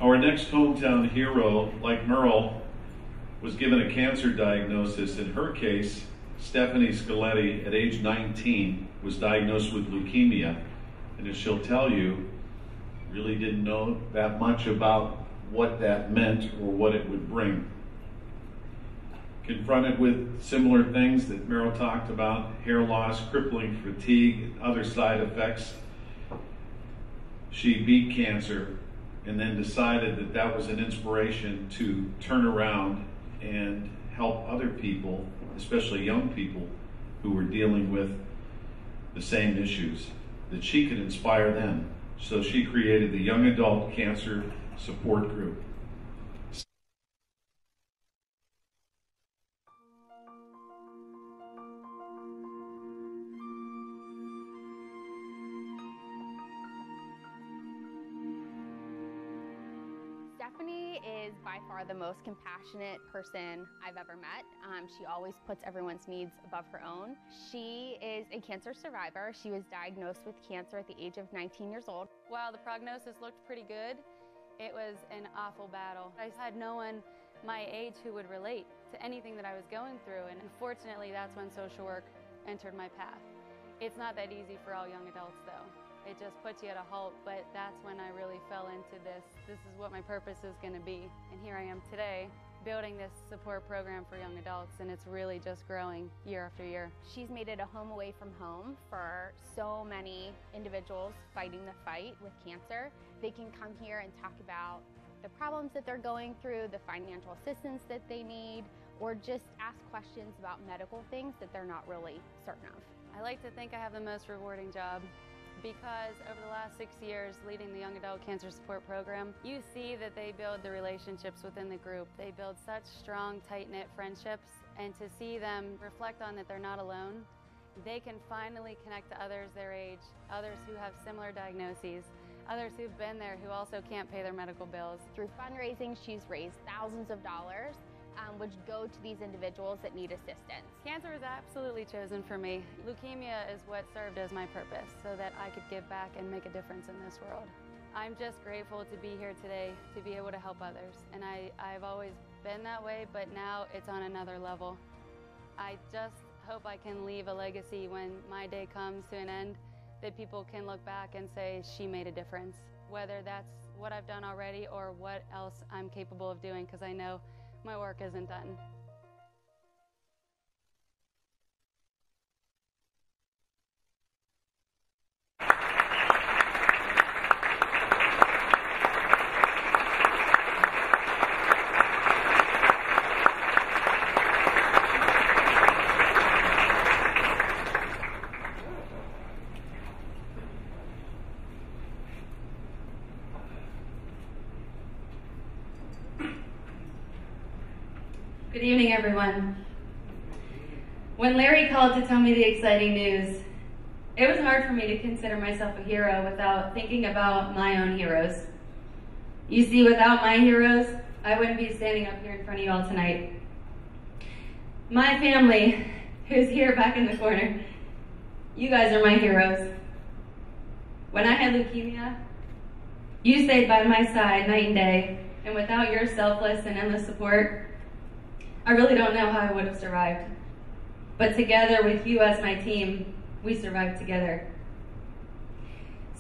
Our next hometown hero, like Merle, was given a cancer diagnosis. In her case, Stephanie Scaletti, at age 19, was diagnosed with leukemia. And as she'll tell you, Really didn't know that much about what that meant or what it would bring. Confronted with similar things that Meryl talked about, hair loss, crippling fatigue, other side effects, she beat cancer and then decided that that was an inspiration to turn around and help other people, especially young people who were dealing with the same issues, that she could inspire them. So she created the Young Adult Cancer Support Group. Stephanie is by far the most compassionate person I've ever met. She always puts everyone's needs above her own. She is a cancer survivor. She was diagnosed with cancer at the age of 19 years old. While the prognosis looked pretty good, it was an awful battle. I had no one my age who would relate to anything that I was going through, and unfortunately that's when social work entered my path. It's not that easy for all young adults though. It just puts you at a halt, but that's when I really fell into this. This is what my purpose is going to be. And here I am today, building this support program for young adults, and it's really just growing year after year. She's made it a home away from home for so many individuals fighting the fight with cancer. They can come here and talk about the problems that they're going through, the financial assistance that they need, or just ask questions about medical things that they're not really certain of. I like to think I have the most rewarding job, because over the last 6 years leading the Young Adult Cancer Support Program, you see that they build the relationships within the group. They build such strong, tight-knit friendships, and to see them reflect on that they're not alone, they can finally connect to others their age, others who have similar diagnoses, others who've been there who also can't pay their medical bills. Through fundraising, she's raised thousands of dollars, which go to these individuals that need assistance. Cancer was absolutely chosen for me. Leukemia is what served as my purpose, so that I could give back and make a difference in this world. I'm just grateful to be here today, to be able to help others. And I've always been that way, but now it's on another level. I just hope I can leave a legacy when my day comes to an end, that people can look back and say, she made a difference. Whether that's what I've done already or what else I'm capable of doing, because I know my work isn't done. Good evening, everyone. When Larry called to tell me the exciting news, it was hard for me to consider myself a hero without thinking about my own heroes. You see, without my heroes, I wouldn't be standing up here in front of you all tonight. My family, who's here back in the corner, you guys are my heroes. When I had leukemia, you stayed by my side night and day, and without your selfless and endless support, I really don't know how I would have survived. But together with you as my team, we survived together.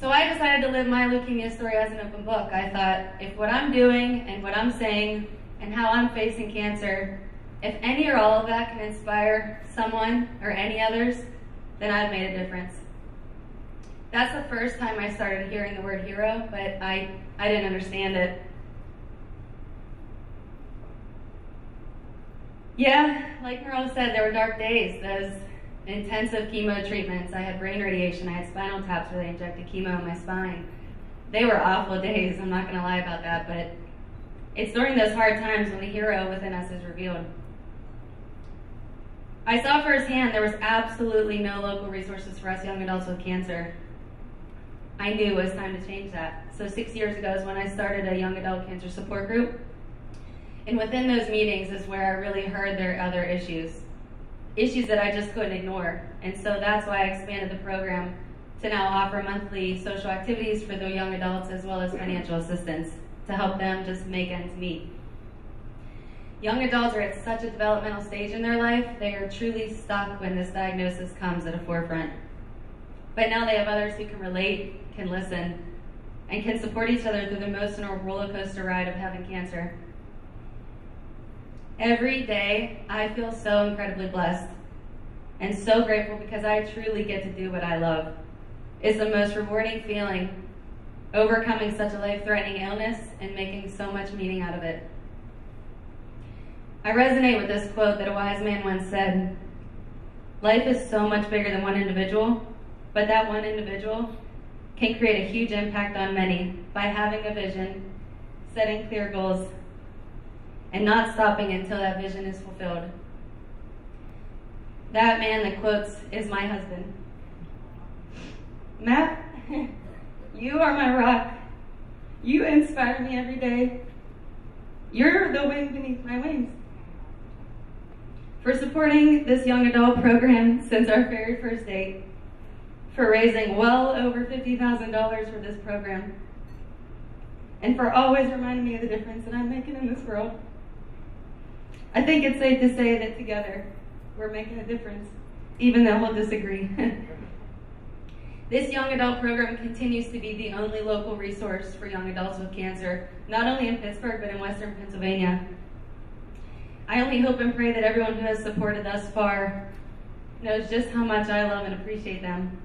So I decided to live my leukemia story as an open book. I thought, if what I'm doing and what I'm saying and how I'm facing cancer, if any or all of that can inspire someone or any others, then I've made a difference. That's the first time I started hearing the word hero, but I didn't understand it. Yeah, like Merle said, there were dark days. Those intensive chemo treatments. I had brain radiation. I had spinal taps where they injected chemo in my spine. They were awful days. I'm not going to lie about that, but it's during those hard times when the hero within us is revealed. I saw firsthand there was absolutely no local resources for us young adults with cancer. I knew it was time to change that. So 6 years ago is when I started a young adult cancer support group. And within those meetings is where I really heard their other issues that I just couldn't ignore. And so that's why I expanded the program to now offer monthly social activities for the young adults as well as financial assistance to help them just make ends meet. Young adults are at such a developmental stage in their life, they are truly stuck when this diagnosis comes at a forefront. But now they have others who can relate, can listen, and can support each other through the emotional roller coaster ride of having cancer. Every day, I feel so incredibly blessed and so grateful because I truly get to do what I love. It's the most rewarding feeling, overcoming such a life-threatening illness and making so much meaning out of it. I resonate with this quote that a wise man once said, "Life is so much bigger than one individual, but that one individual can create a huge impact on many by having a vision, setting clear goals, and not stopping until that vision is fulfilled." That man that quotes is my husband. Matt, you are my rock. You inspire me every day. You're the wind beneath my wings. For supporting this young adult program since our very first date, for raising well over $50,000 for this program, and for always reminding me of the difference that I'm making in this world. I think it's safe to say that together, we're making a difference, even though we'll disagree. This young adult program continues to be the only local resource for young adults with cancer, not only in Pittsburgh, but in Western Pennsylvania. I only hope and pray that everyone who has supported thus far knows just how much I love and appreciate them.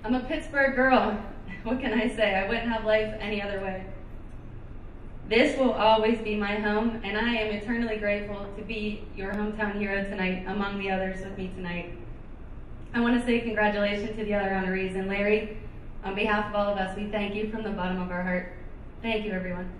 I'm a Pittsburgh girl. What can I say? I wouldn't have life any other way. This will always be my home, and I am eternally grateful to be your hometown hero tonight, among the others with me tonight. I want to say congratulations to the other honorees, and Larry, on behalf of all of us, we thank you from the bottom of our heart. Thank you, everyone.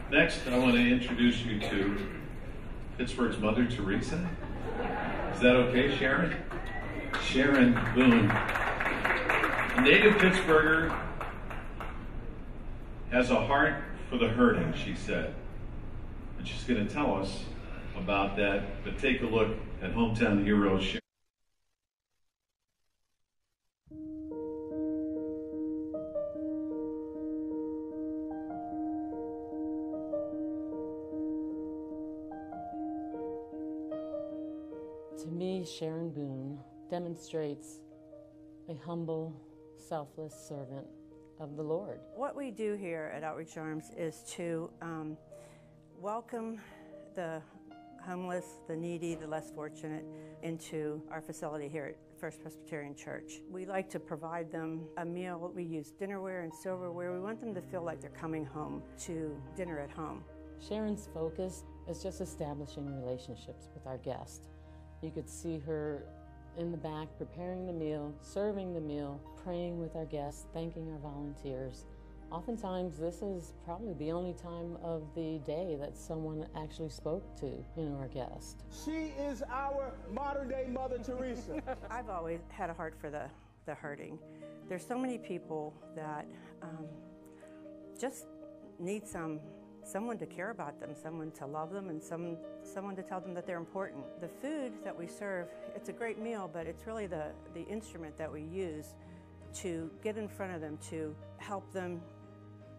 Next, I want to introduce you to Pittsburgh's Mother Teresa. Is that okay, Sharon? Sharon Boone. A native Pittsburgher, has a heart for the hurting, she said. And she's going to tell us about that, but take a look at hometown hero Sharon. To me, Sharon Boone demonstrates a humble, selfless servant of the Lord. What we do here at Outreach Arms is to welcome the homeless, the needy, the less fortunate into our facility here at First Presbyterian Church. We like to provide them a meal. We use dinnerware and silverware. We want them to feel like they're coming home to dinner at home. Sharon's focus is just establishing relationships with our guests. You could see her in the back preparing the meal, serving the meal, praying with our guests, thanking our volunteers. Oftentimes, this is probably the only time of the day that someone actually spoke to, our guest. She is our modern-day Mother Teresa. I've always had a heart for the hurting. There's so many people that just need someone to care about them, someone to love them, and someone to tell them that they're important. The food that we serve, it's a great meal, but it's really the instrument that we use to get in front of them, to help them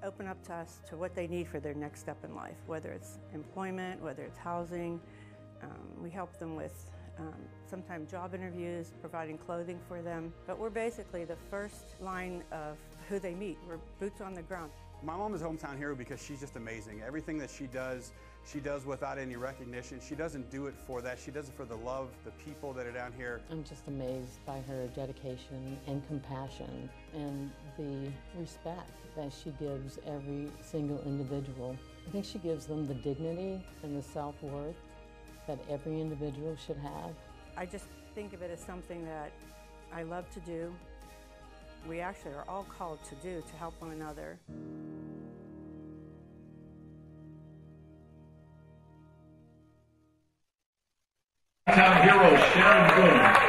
open up to us to what they need for their next step in life, whether it's employment, whether it's housing. We help them with sometimes job interviews, providing clothing for them. But we're basically the first line of who they meet. We're boots on the ground. My mom is a hometown hero because she's just amazing. Everything that she does without any recognition. She doesn't do it for that. She does it for the love, the people that are down here. I'm just amazed by her dedication and compassion and the respect that she gives every single individual. I think she gives them the dignity and the self-worth that every individual should have. I just think of it as something that I love to do. We actually are all called to do to help one another. Town hero Sharon Boone.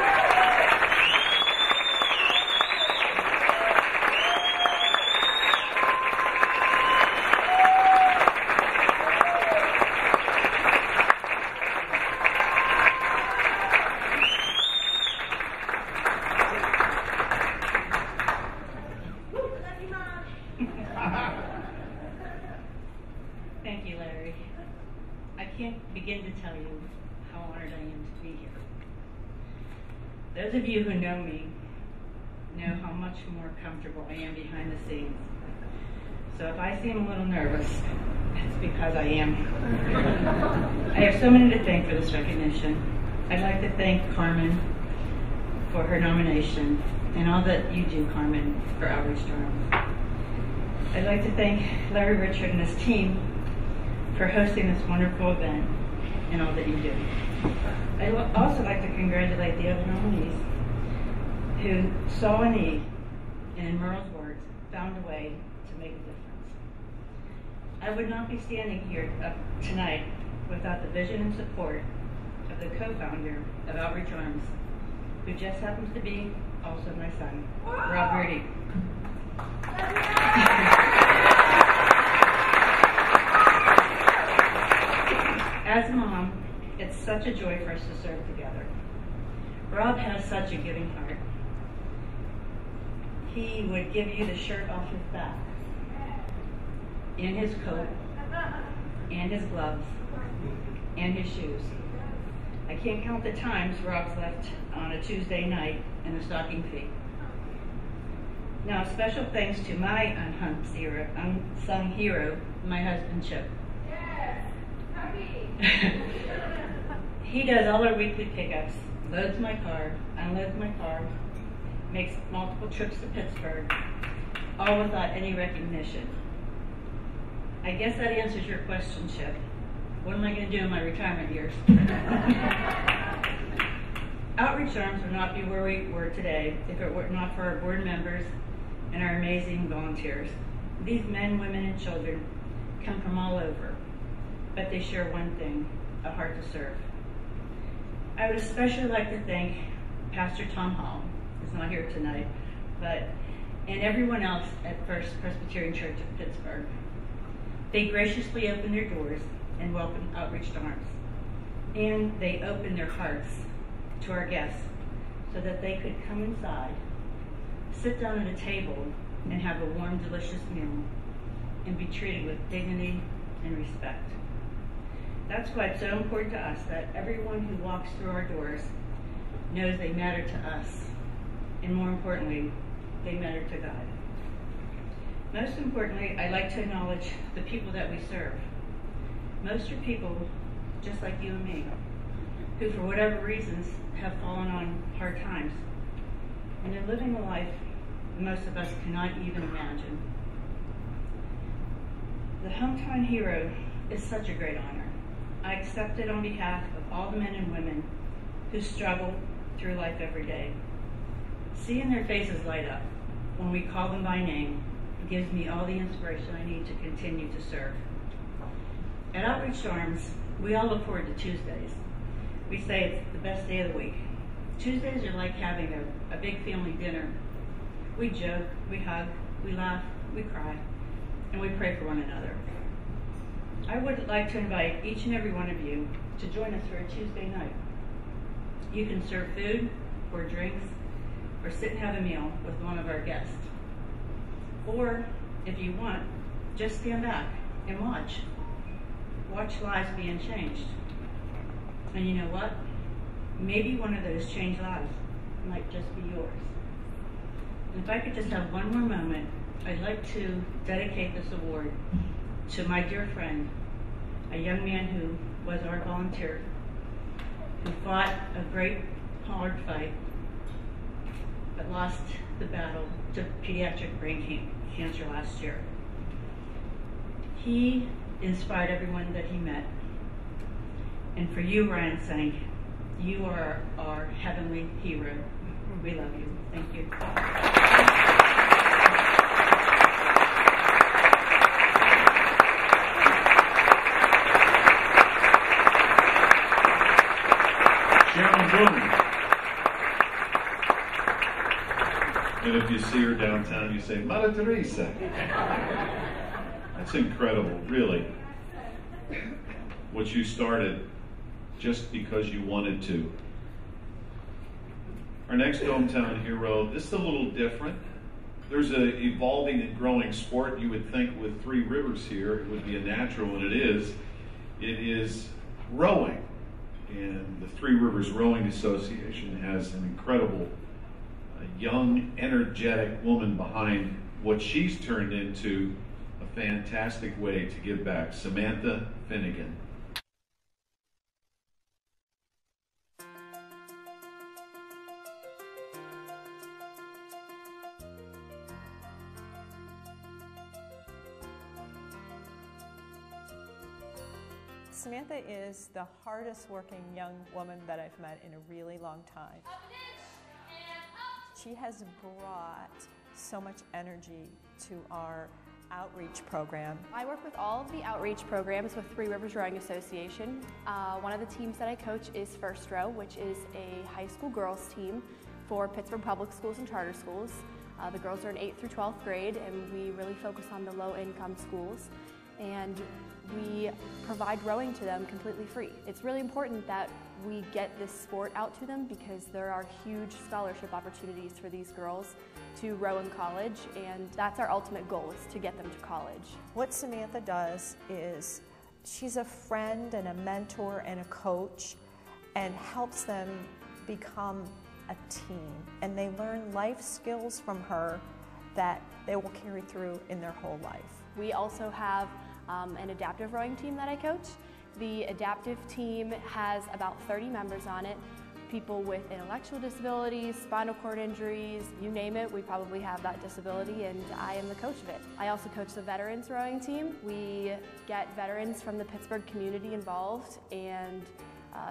I can't begin to tell you how honored I am to be here. Those of you who know me know how much more comfortable I am behind the scenes. So if I seem a little nervous, it's because I am. I have so many to thank for this recognition. I'd like to thank Carmen for her nomination and all that you do, Carmen, for Outreach Durham. I'd like to thank Larry Richard and his team for hosting this wonderful event and all that you do. I'd also like to congratulate the other nominees who saw a need and, in Merle's words, found a way to make a difference. I would not be standing here tonight without the vision and support of the co-founder of Outreach Arms, who just happens to be also my son, Rob Rudy. As a mom, it's such a joy for us to serve together. Rob has such a giving heart. He would give you the shirt off his back, and his coat, and his gloves, and his shoes. I can't count the times Rob's left on a Tuesday night in a stocking feet. Now, special thanks to my unsung hero, my husband Chip. He does all our weekly pickups, loads my car, unloads my car, makes multiple trips to Pittsburgh, all without any recognition. I guess that answers your question, Chip. What am I going to do in my retirement years? Outreach Arms would not be where we were today if it were not for our board members and our amazing volunteers. These men, women, and children come from all over, but they share one thing, a heart to serve. I would especially like to thank Pastor Tom Hall, who's not here tonight, and everyone else at First Presbyterian Church of Pittsburgh. They graciously opened their doors and welcomed Outreach Arms. And they opened their hearts to our guests so that they could come inside, sit down at a table, and have a warm, delicious meal, and be treated with dignity and respect. That's why it's so important to us that everyone who walks through our doors knows they matter to us, and more importantly, they matter to God. Most importantly, I'd like to acknowledge the people that we serve. Most are people just like you and me, who for whatever reasons have fallen on hard times, and they're living a life most of us cannot even imagine. The Hometown Hero is such a great honor. I accept it on behalf of all the men and women who struggle through life every day. Seeing their faces light up when we call them by name gives me all the inspiration I need to continue to serve. At Outreach Arms, we all look forward to Tuesdays. We say it's the best day of the week. Tuesdays are like having a big family dinner. We joke, we hug, we laugh, we cry, and we pray for one another. I would like to invite each and every one of you to join us for a Tuesday night. You can serve food or drinks or sit and have a meal with one of our guests. Or, if you want, just stand back and watch. Watch lives being changed. And you know what? Maybe one of those changed lives might just be yours. And if I could just have one more moment, I'd like to dedicate this award to my dear friend, a young man who was our volunteer, who fought a great hard fight, but lost the battle to pediatric brain cancer last year. He inspired everyone that he met. And for you, Ryan Sank, you are our heavenly hero. We love you. Thank you. Sharon Bloom. And if you see her downtown, you say, Mother Teresa. That's incredible, really. What you started just because you wanted to. Our next hometown hero, this is a little different. There's an evolving and growing sport. You would think with Three Rivers here, it would be a natural, and it is. It is rowing, and the Three Rivers Rowing Association has an incredible young, energetic woman behind what she's turned into a fantastic way to give back, Samantha Finnegan. Samantha is the hardest working young woman that I've met in a really long time. She has brought so much energy to our outreach program. I work with all of the outreach programs with Three Rivers Rowing Association. One of the teams that I coach is First Row, which is a high school girls team for Pittsburgh public schools and charter schools. The girls are in 8th through 12th grade, and we really focus on the low-income schools. And we provide rowing to them completely free. It's really important that we get this sport out to them because there are huge scholarship opportunities for these girls to row in college, and that's our ultimate goal, is to get them to college. What Samantha does is she's a friend and a mentor and a coach and helps them become a team. And they learn life skills from her that they will carry through in their whole life. We also have an adaptive rowing team that I coach. The adaptive team has about 30 members on it. People with intellectual disabilities, spinal cord injuries, you name it, we probably have that disability, and I am the coach of it. I also coach the veterans rowing team. We get veterans from the Pittsburgh community involved and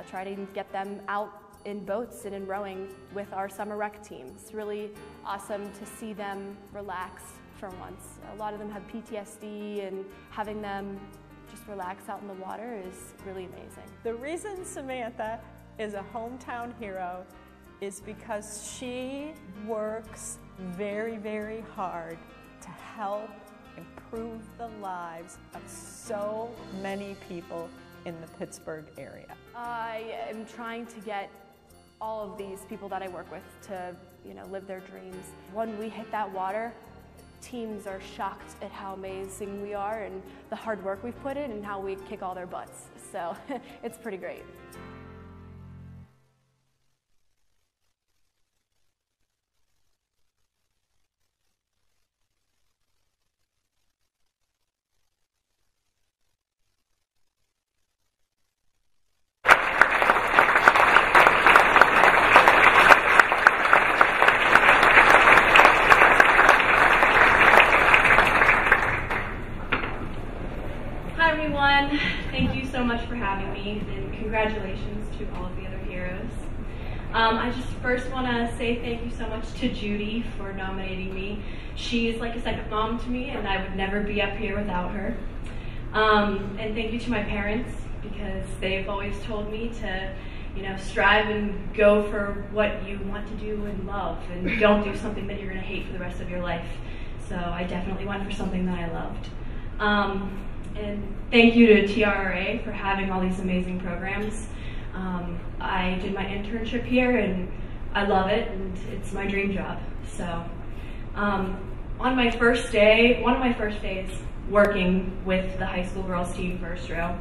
try to get them out in boats and in rowing with our summer rec team. It's really awesome to see them relax for once. A lot of them have PTSD, and having them just relax out in the water is really amazing. The reason Samantha is a hometown hero is because she works very, very hard to help improve the lives of so many people in the Pittsburgh area. I am trying to get all of these people that I work with to, live their dreams. When we hit that water, teams are shocked at how amazing we are and the hard work we've put in and how we kick all their butts. So it's pretty great. Thank you so much for having me, and congratulations to all of the other heroes. I just first want to say thank you so much to Judy for nominating me. She's like a second mom to me, and I would never be up here without her. And thank you to my parents, because they've always told me to, strive and go for what you want to do and love, and don't do something that you're going to hate for the rest of your life. So I definitely went for something that I loved. And thank you to TRRA for having all these amazing programs. I did my internship here, and I love it, and it's my dream job. So on my first day, one of my first days working with the high school girls team First Row,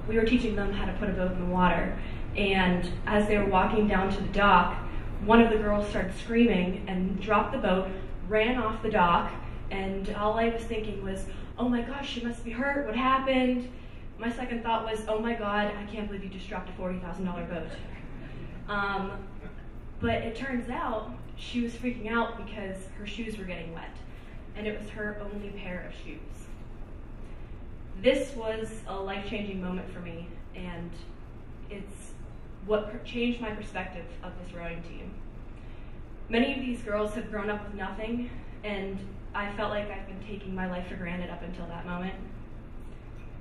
we were teaching them how to put a boat in the water. And as they were walking down to the dock, one of the girls started screaming and dropped the boat, ran off the dock, and all I was thinking was, oh my gosh, she must be hurt, what happened? My second thought was, oh my God, I can't believe you just dropped a $40,000 boat. But it turns out she was freaking out because her shoes were getting wet, and it was her only pair of shoes. This was a life-changing moment for me, and it's what changed my perspective of this rowing team. Many of these girls have grown up with nothing, and I felt like I've been taking my life for granted up until that moment.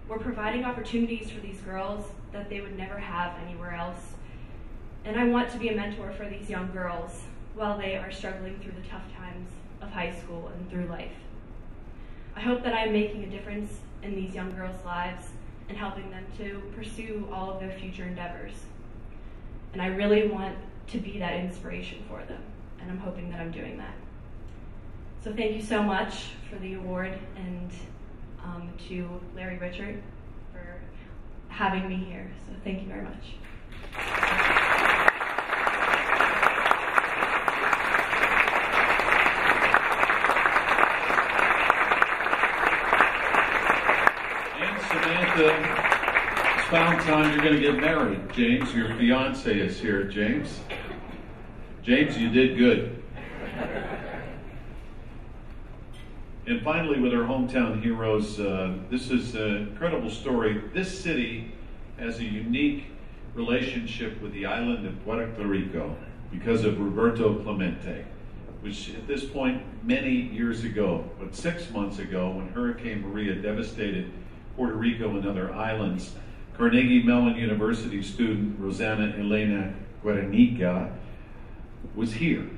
We're providing opportunities for these girls that they would never have anywhere else. And I want to be a mentor for these young girls while they are struggling through the tough times of high school and through life. I hope that I'm making a difference in these young girls' lives and helping them to pursue all of their future endeavors. And I really want to be that inspiration for them, and I'm hoping that I'm doing that. So thank you so much for the award, and to Larry Richard for having me here. So thank you very much. And Samantha, it's found time you're going to get married. James, your fiance is here. James, you did good. And finally, with our hometown heroes, this is an incredible story. This city has a unique relationship with the island of Puerto Rico because of Roberto Clemente, which at this point, many years ago, but 6 months ago, when Hurricane Maria devastated Puerto Rico and other islands, Carnegie Mellon University student Rosanna Elena Guernica was here.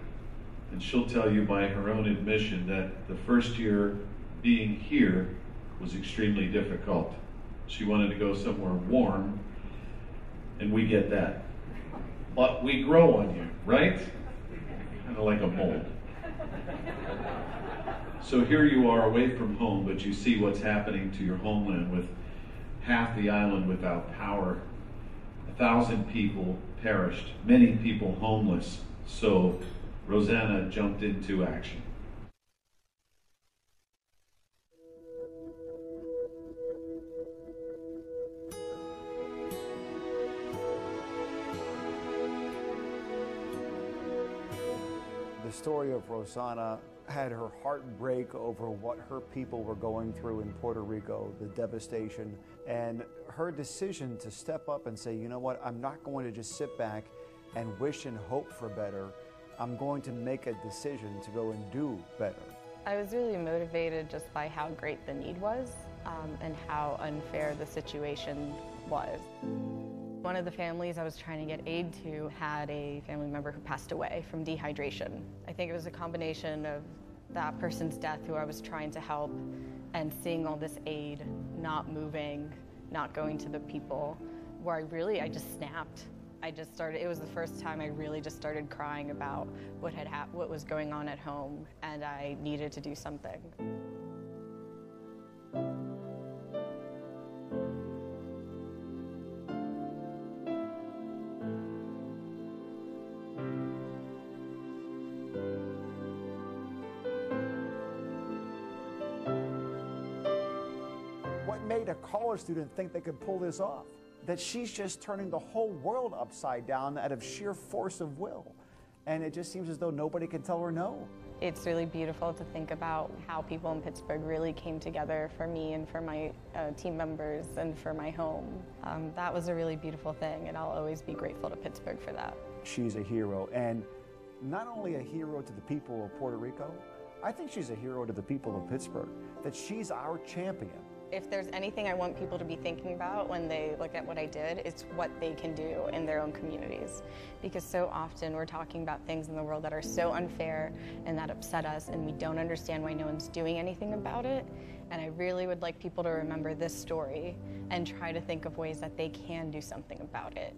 And she'll tell you by her own admission that the first year being here was extremely difficult. She wanted to go somewhere warm, and we get that. But we grow on you, right? Kind of like a mold. So here you are away from home, but you see what's happening to your homeland with half the island without power. 1,000 people perished, many people homeless. So Rosanna jumped into action. The story of Rosanna had her heart break over what her people were going through in Puerto Rico, the devastation, and her decision to step up and say, you know what, I'm not going to just sit back and wish and hope for better. I'm going to make a decision to go and do better. I was really motivated just by how great the need was and how unfair the situation was. One of the families I was trying to get aid to had a family member who passed away from dehydration. I think it was a combination of that person's death who I was trying to help and seeing all this aid not moving, not going to the people, where I just snapped. It was the first time I really just started crying about what was going on at home, and I needed to do something. What made a college student think they could pull this off? That she's just turning the whole world upside down out of sheer force of will. And it just seems as though nobody can tell her no. It's really beautiful to think about how people in Pittsburgh really came together for me and for my team members and for my home. That was a really beautiful thing, and I'll always be grateful to Pittsburgh for that. She's a hero, and not only a hero to the people of Puerto Rico, I think she's a hero to the people of Pittsburgh, that she's our champion. If there's anything I want people to be thinking about when they look at what I did, it's what they can do in their own communities. Because so often we're talking about things in the world that are so unfair and that upset us, and we don't understand why no one's doing anything about it. And I really would like people to remember this story and try to think of ways that they can do something about it.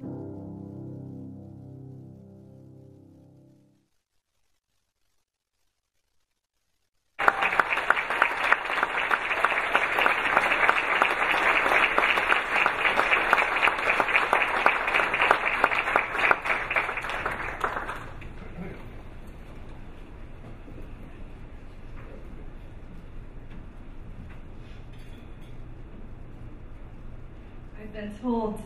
I've been told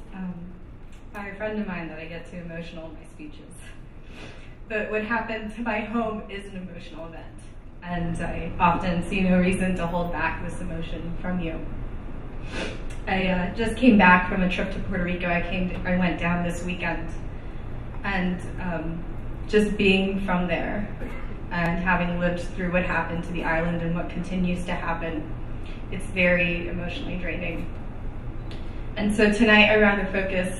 by a friend of mine that I get too emotional in my speeches. But what happened to my home is an emotional event, and I often see no reason to hold back this emotion from you. I just came back from a trip to Puerto Rico. I went down this weekend, and just being from there and having lived through what happened to the island and what continues to happen, it's very emotionally draining. And so tonight I'd rather focus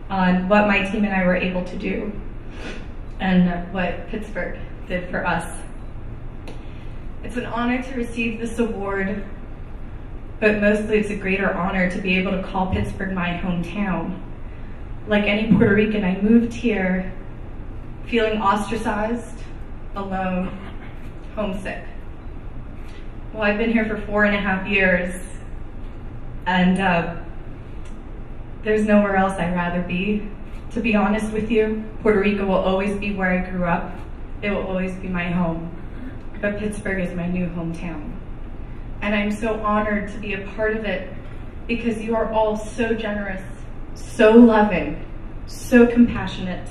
on what my team and I were able to do and what Pittsburgh did for us. It's an honor to receive this award, but mostly it's a greater honor to be able to call Pittsburgh my hometown. Like any Puerto Rican, I moved here feeling ostracized, alone, homesick. Well, I've been here for 4.5 years, and There's nowhere else I'd rather be. To be honest with you, Puerto Rico will always be where I grew up. It will always be my home. But Pittsburgh is my new hometown. And I'm so honored to be a part of it because you are all so generous, so loving, so compassionate.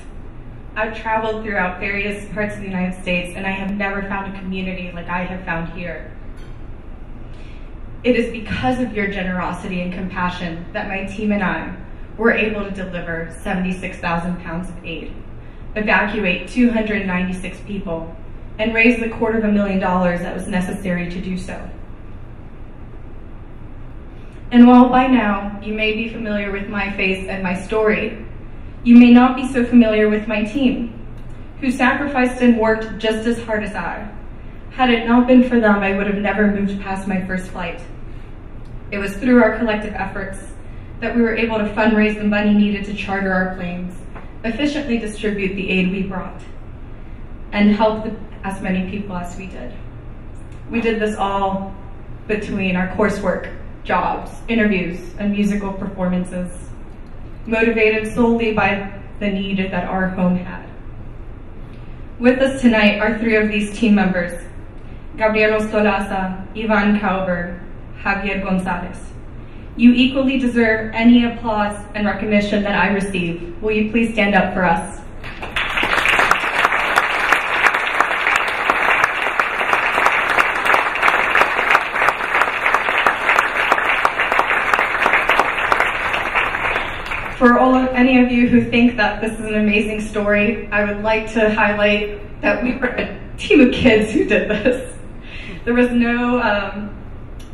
I've traveled throughout various parts of the United States and I have never found a community like I have found here. It is because of your generosity and compassion that my team and I were able to deliver 76,000 pounds of aid, evacuate 296 people, and raise the $250,000 that was necessary to do so. And while by now you may be familiar with my face and my story, you may not be so familiar with my team, who sacrificed and worked just as hard as I. Had it not been for them, I would have never moved past my first flight. It was through our collective efforts that we were able to fundraise the money needed to charter our planes, efficiently distribute the aid we brought, and help as many people as we did. We did this all between our coursework, jobs, interviews, and musical performances, motivated solely by the need that our home had. With us tonight are 3 of these team members, Gabriel Stolaza, Ivan Kauber, Javier Gonzalez. You equally deserve any applause and recognition that I receive. Will you please stand up for us? For any of you who think that this is an amazing story, I would like to highlight that we were a team of kids who did this. There was no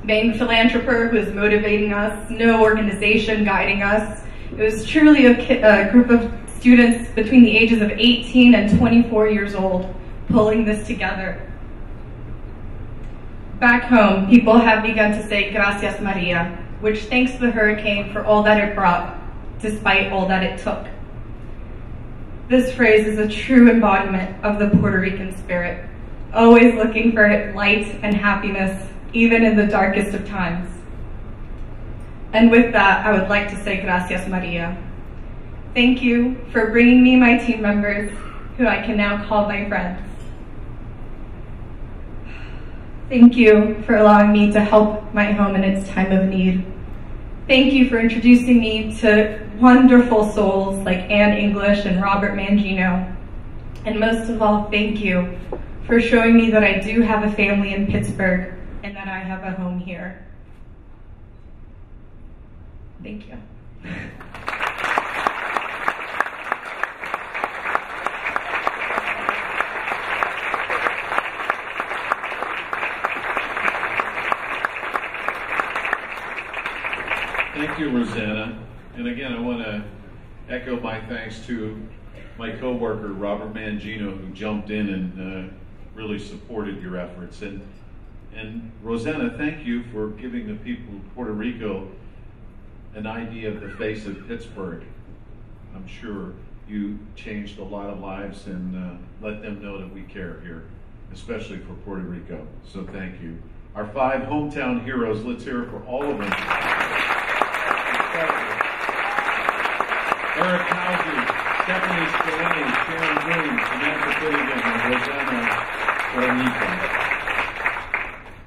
main philanthropist who was motivating us, no organization guiding us. It was truly a group of students between the ages of 18 and 24 years old pulling this together. Back home, people have begun to say Gracias Maria, which thanks the hurricane for all that it brought, despite all that it took. This phrase is a true embodiment of the Puerto Rican spirit, always looking for light and happiness, even in the darkest of times. And with that, I would like to say Gracias Maria. Thank you for bringing me my team members, who I can now call my friends. Thank you for allowing me to help my home in its time of need. Thank you for introducing me to wonderful souls like Ann English and Robert Mangino. And most of all, thank you for showing me that I do have a family in Pittsburgh and that I have a home here. Thank you. Thank you, Rosanna. And again, I want to echo my thanks to my coworker, Robert Mangino, who jumped in and really supported your efforts. And Rosanna, thank you for giving the people of Puerto Rico an idea of the face of Pittsburgh. I'm sure you changed a lot of lives and let them know that we care here, especially for Puerto Rico. So thank you. Our 5 hometown heroes, let's hear it for all of them. Eric Housie, Stephanie Spillane, Sharon Boone, Samantha Finnegan, and Rosanna Ornico.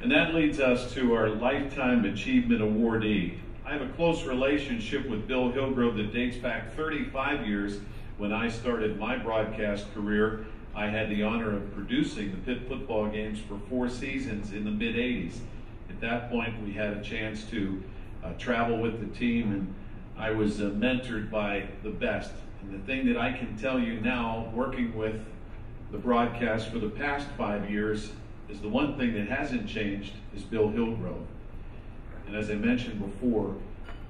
And that leads us to our Lifetime Achievement Awardee. I have a close relationship with Bill Hillgrove that dates back 35 years. When I started my broadcast career, I had the honor of producing the Pitt football games for 4 seasons in the mid-'80s. At that point, we had a chance to travel with the team, and I was mentored by the best. And the thing that I can tell you now, working with the broadcast for the past 5 years, is the one thing that hasn't changed is Bill Hillgrove. And as I mentioned before,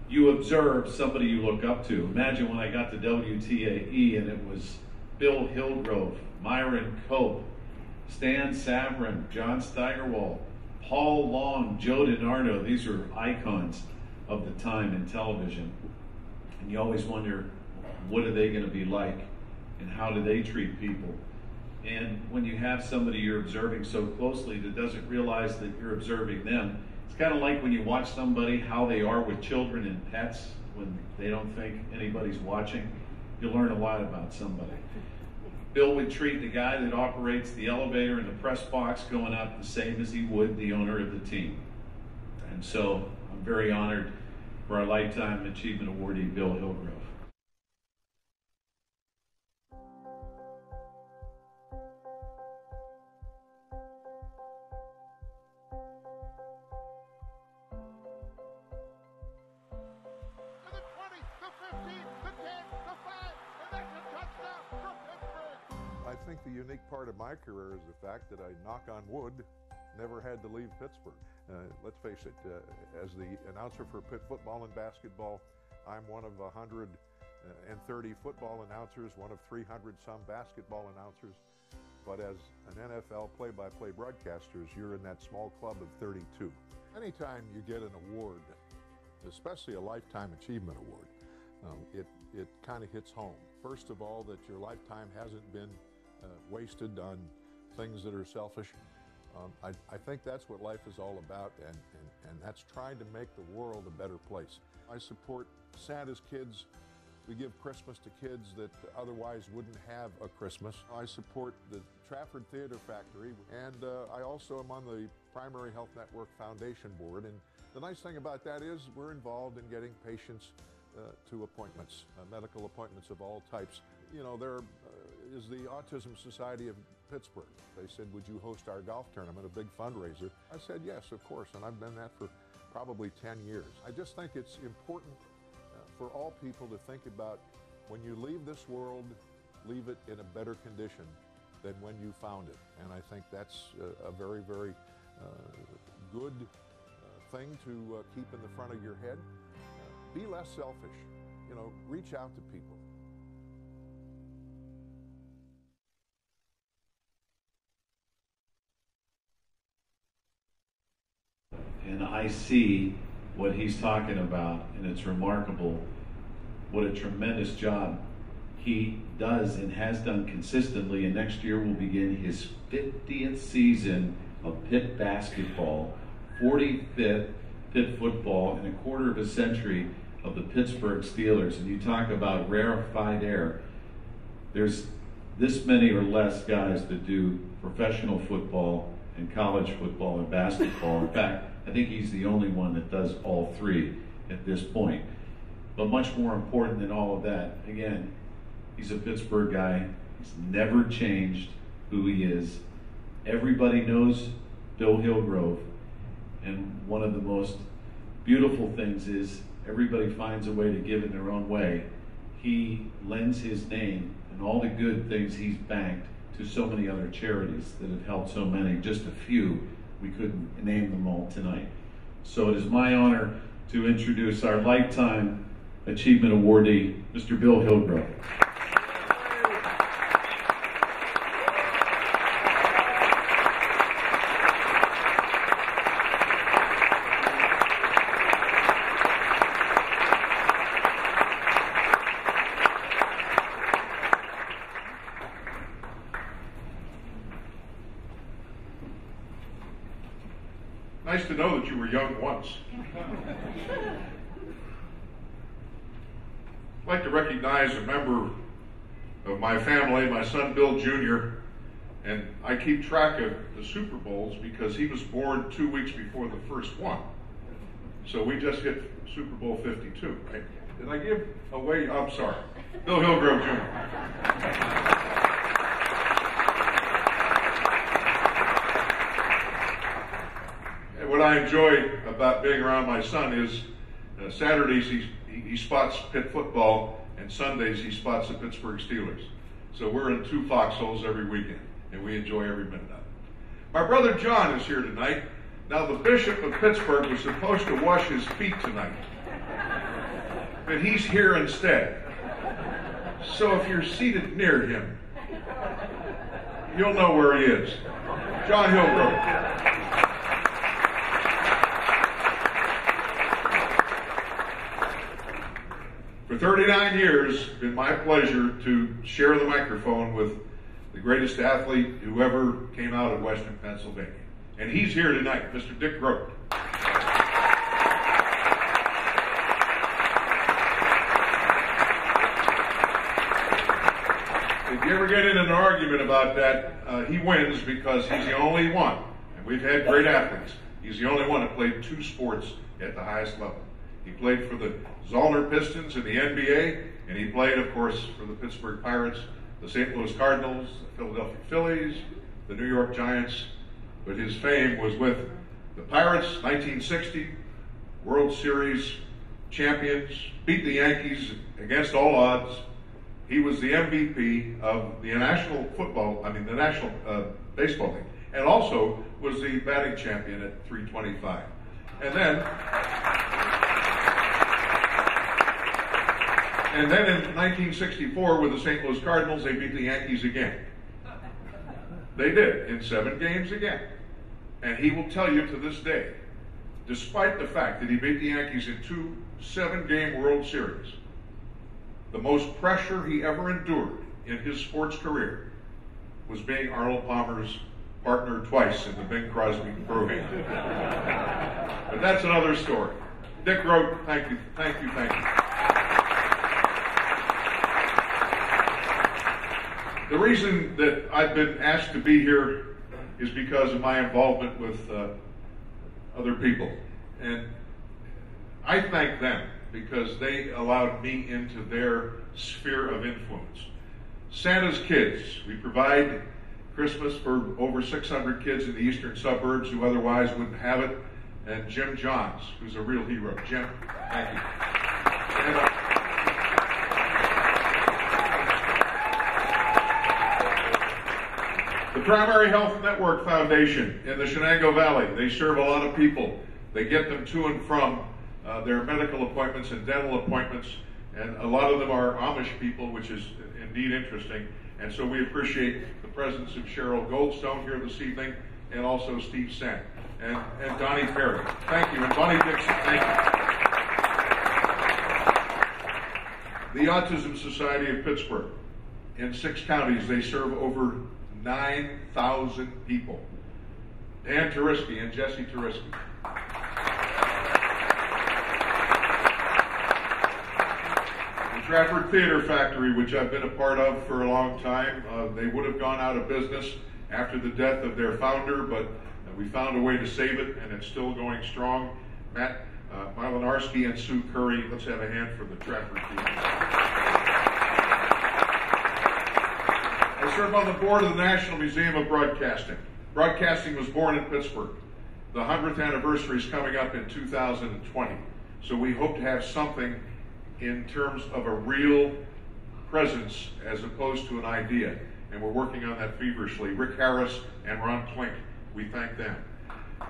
you observe somebody you look up to. Imagine when I got to WTAE and it was Bill Hillgrove, Myron Cope, Stan Savran, John Steigerwald, Paul Long, Joe DiNardo. These are icons of the time in television. And you always wonder, what are they going to be like? And how do they treat people? And when you have somebody you're observing so closely that doesn't realize that you're observing them, it's kind of like when you watch somebody, how they are with children and pets, when they don't think anybody's watching, you learn a lot about somebody. Bill would treat the guy that operates the elevator and the press box going up the same as he would the owner of the team. And so I'm very honored for our Lifetime Achievement Awardee, Bill Hillgrove. I think the unique part of my career is the fact that I, knock on wood, never had to leave Pittsburgh. Let's face it, as the announcer for Pitt football and basketball, I'm one of 130 football announcers, one of 300 some basketball announcers. But as an NFL play-by-play broadcaster, you're in that small club of 32. Anytime you get an award, especially a Lifetime Achievement Award, it kind of hits home. First of all, that your lifetime hasn't been wasted on things that are selfish. I think that's what life is all about, and that's trying to make the world a better place. I support Santa's Kids. We give Christmas to kids that otherwise wouldn't have a Christmas. I support the Trafford Theater Factory, and I also am on the Primary Health Network Foundation Board. And the nice thing about that is we're involved in getting patients to appointments, medical appointments of all types. You know, there is the Autism Society of Pittsburgh. They said, would you host our golf tournament, a big fundraiser? I said, yes, of course, and I've done that for probably 10 years. I just think it's important for all people to think about when you leave this world, leave it in a better condition than when you found it. And I think that's a very, very good thing to keep in the front of your head. Be less selfish. You know, reach out to people. And I see what he's talking about, and it's remarkable what a tremendous job he does and has done consistently. And next year will begin his 50th season of Pitt basketball, 45th Pitt football, and a quarter of a century of the Pittsburgh Steelers. And you talk about rarefied air. There's this many or less guys that do professional football and college football and basketball. In fact, I think he's the only one that does all three at this point. But much more important than all of that, again, he's a Pittsburgh guy. He's never changed who he is. Everybody knows Bill Hillgrove. And one of the most beautiful things is everybody finds a way to give in their own way. He lends his name and all the good things he's banked to so many other charities that have helped so many. Just a few, we couldn't name them all tonight. So it is my honor to introduce our Lifetime Achievement Awardee, Mr. Bill Hillgrove. Nice to know that you were young once. I'd like to recognize a member of my family, my son Bill Jr., and I keep track of the Super Bowls because he was born 2 weeks before the first one. So we just hit Super Bowl 52, right? Did I give away? I'm sorry. Bill Hillgrove Jr. What I enjoy about being around my son is Saturdays he spots Pitt football, and Sundays he spots the Pittsburgh Steelers. So we're in two foxholes every weekend, and we enjoy every minute of it. My brother John is here tonight. Now, the Bishop of Pittsburgh was supposed to wash his feet tonight, but he's here instead. So if you're seated near him, you'll know where he is. John Hillgrove. For 39 years, it's been my pleasure to share the microphone with the greatest athlete who ever came out of Western Pennsylvania. And he's here tonight, Mr. Dick Grote. you ever get in an argument about that, he wins because he's the only one. And we've had great athletes. He's the only one that played 2 sports at the highest level. He played for the Zollner Pistons in the NBA, and he played, of course, for the Pittsburgh Pirates, the St. Louis Cardinals, the Philadelphia Phillies, the New York Giants. But his fame was with the Pirates, 1960, World Series champions, beat the Yankees against all odds. He was the MVP of the National Baseball League, and also was the batting champion at 325. And then in 1964 with the St. Louis Cardinals, they beat the Yankees again. They did, in 7 games again. And he will tell you to this day, despite the fact that he beat the Yankees in 2 7-game World Series, the most pressure he ever endured in his sports career was being Arnold Palmer's partner twice in the Bing Crosby program. But that's another story. Dick wrote, thank you. The reason that I've been asked to be here is because of my involvement with other people. And I thank them because they allowed me into their sphere of influence. Santa's Kids. We provide Christmas for over 600 kids in the eastern suburbs who otherwise wouldn't have it. And Jim Johns, who's a real hero. Jim, thank you. And, the Primary Health Network Foundation in the Shenango Valley, they serve a lot of people. They get them to and from their medical appointments and dental appointments, and a lot of them are Amish people, which is indeed interesting. And so we appreciate the presence of Cheryl Goldstone here this evening, and also Steve Sen and Donnie Perry. Thank you. And Bonnie Dixon, thank you. The Autism Society of Pittsburgh. In 6 counties, they serve over 9,000 people. Dan Turiski and Jesse Turiski. The Trafford Theater Factory, which I've been a part of for a long time, they would have gone out of business after the death of their founder, but we found a way to save it, and it's still going strong. Matt Milanarski and Sue Curry, let's have a hand for the Trafford Theater. I serve on the board of the National Museum of Broadcasting. Broadcasting was born in Pittsburgh. The 100th anniversary is coming up in 2020. So we hope to have something in terms of a real presence as opposed to an idea. And we're working on that feverishly. Rick Harris and Ron Klink, we thank them.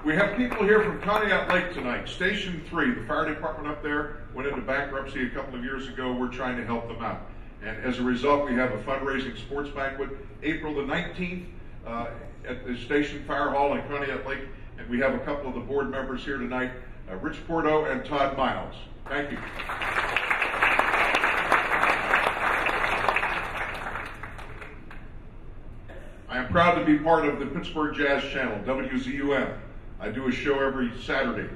We have people here from Conneaut Lake tonight. Station 3, the fire department up there went into bankruptcy a couple of years ago. We're trying to help them out. And as a result, we have a fundraising sports banquet April the 19th at the Station Fire Hall in Conneaut Lake. And we have a couple of the board members here tonight, Rich Porto and Todd Miles. Thank you. I am proud to be part of the Pittsburgh Jazz Channel, WZUM. I do a show every Saturday.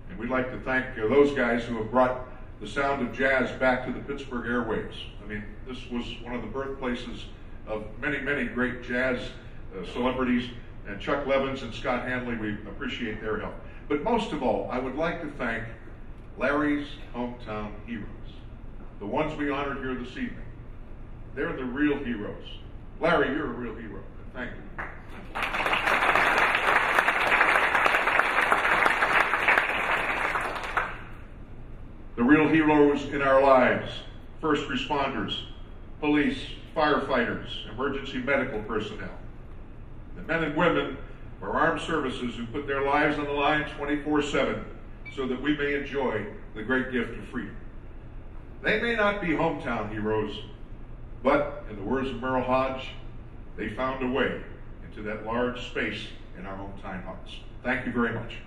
And we'd like to thank those guys who have brought the sound of jazz back to the Pittsburgh airwaves. I mean, this was one of the birthplaces of many, many great jazz celebrities, and Chuck Levins and Scott Hanley, we appreciate their help. But most of all, I would like to thank Larry's hometown heroes, the ones we honored here this evening. They're the real heroes. Larry, you're a real hero. Thank you. The real heroes in our lives: first responders, police, firefighters, emergency medical personnel. The men and women of our armed services who put their lives on the line 24/7 so that we may enjoy the great gift of freedom. They may not be hometown heroes, but in the words of Merle Hodge, they found a way into that large space in our hometown hearts. Thank you very much.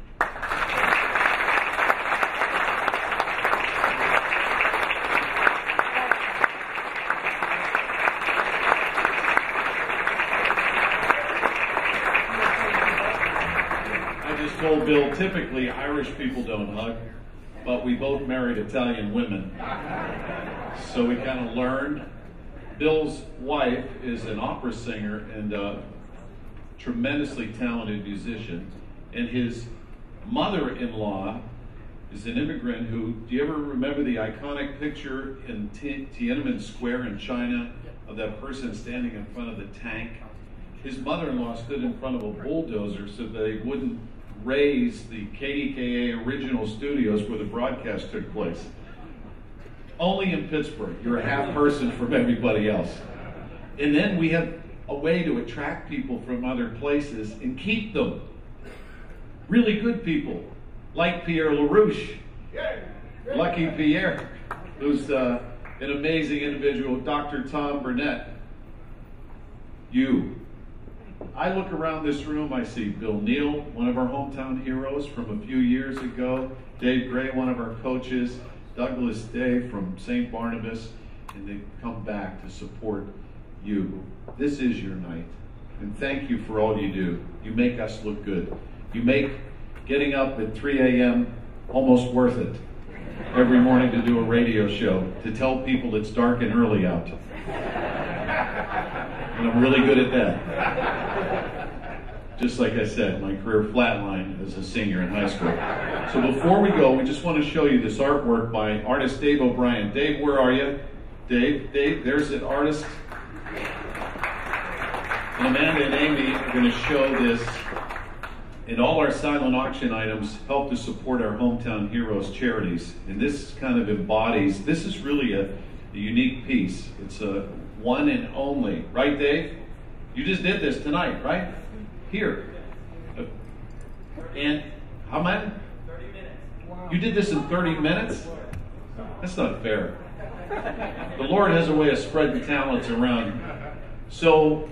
Told Bill, typically Irish people don't hug, but we both married Italian women. So we kind of learned, Bill's wife is an opera singer and a tremendously talented musician, and his mother-in-law is an immigrant who, do you ever remember the iconic picture in Tiananmen Square in China of that person standing in front of the tank? His mother-in-law stood in front of a bulldozer so that they wouldn't raise the KDKA original studios where the broadcast took place. Only in Pittsburgh. You're a half person from everybody else. And then we have a way to attract people from other places and keep them. Really good people, like Pierre LaRouche. Lucky Pierre, who's an amazing individual. Dr. Tom Burnett. You. I look around this room, I see Bill Neal, one of our hometown heroes from a few years ago, Dave Gray, one of our coaches, Douglas Day from St. Barnabas, and they come back to support you. This is your night, and thank you for all you do. You make us look good. You make getting up at 3 a.m. almost worth it every morning to do a radio show, to tell people it's dark and early out. And I'm really good at that. Just like I said, my career flatlined as a senior in high school. So before we go, we just want to show you this artwork by artist Dave O'Brien. Dave, where are you? Dave, there's an artist. And Amanda and Amy are going to show this. And all our silent auction items help to support our Hometown Heroes charities. And this kind of embodies, this is really a unique piece. It's a one and only. Right, Dave? You just did this tonight, right? Here. And how many? 30 minutes. Wow. You did this in 30 minutes? That's not fair. The Lord has a way of spreading talents around. So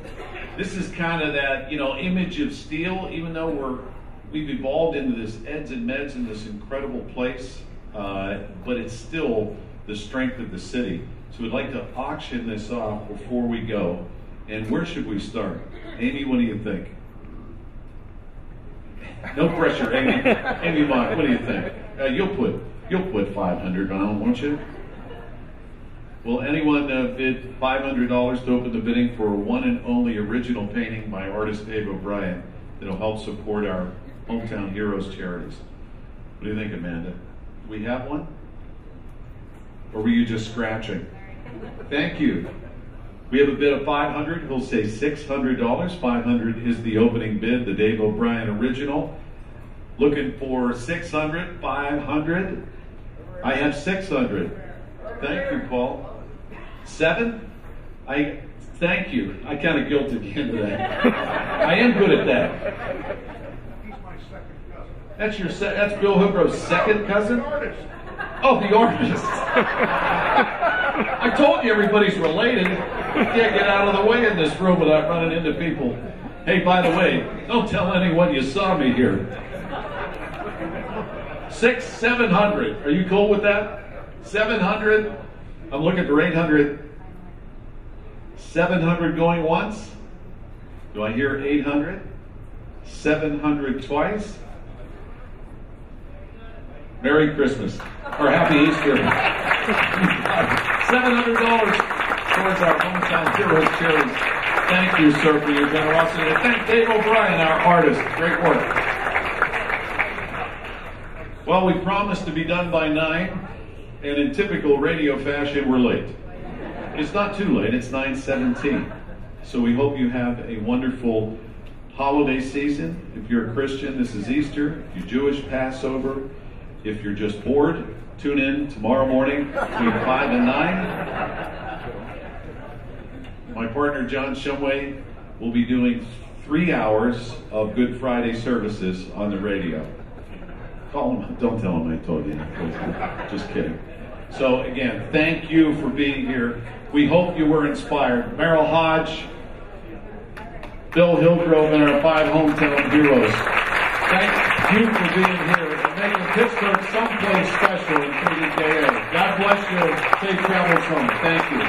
this is kind of that, image of steel, even though we've evolved into this eds and meds in this incredible place, but it's still the strength of the city. So we'd like to auction this off before we go. And where should we start? Amy, what do you think? No pressure, Amy. Amy Mock, what do you think? You'll put $500 on, won't you? Will anyone bid $500 to open the bidding for a one and only original painting by artist Dave O'Brien that'll help support our Hometown Heroes charities? What do you think, Amanda? Do we have one? Or were you just scratching? Thank you. We have a bid of $500. He'll say $600. $500 is the opening bid, the Dave O'Brien original. Looking for $600, $500. I have $600. Thank you, Paul. $7? Thank you. I kind of guilted you into that. I am good at that. He's my second cousin. That's Bill Hoogrove's second cousin? Oh, the artist. I told you everybody's related. You can't get out of the way in this room without running into people. Hey, by the way, don't tell anyone you saw me here. $700. Are you cool with that? 700. I'm looking for 800. 700 going once. Do I hear 800? 700 twice. Merry Christmas. Or Happy Easter. $700 towards our Hometown Heroes charities. Thank you, sir, for your generosity. And thank Dave O'Brien, our artist. Great work. Well, we promised to be done by 9, and in typical radio fashion, we're late. It's not too late. It's 9:17. So we hope you have a wonderful holiday season. If you're a Christian, this is Easter. If you're Jewish, Passover. If you're just bored, tune in tomorrow morning between 5 and 9. My partner, John Shumway, will be doing 3 hours of Good Friday services on the radio. Call him. Don't tell him I told you. Just kidding. So again, thank you for being here. We hope you were inspired. Merrill Hodge, Bill Hillgrove, and our 5 hometown heroes. Thank you for being here and making Pittsburgh someplace special in KDKA. God bless you. Safe travels home. Thank you.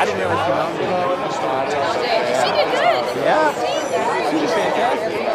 I didn't know she was. She did good. Yeah. She did fantastic.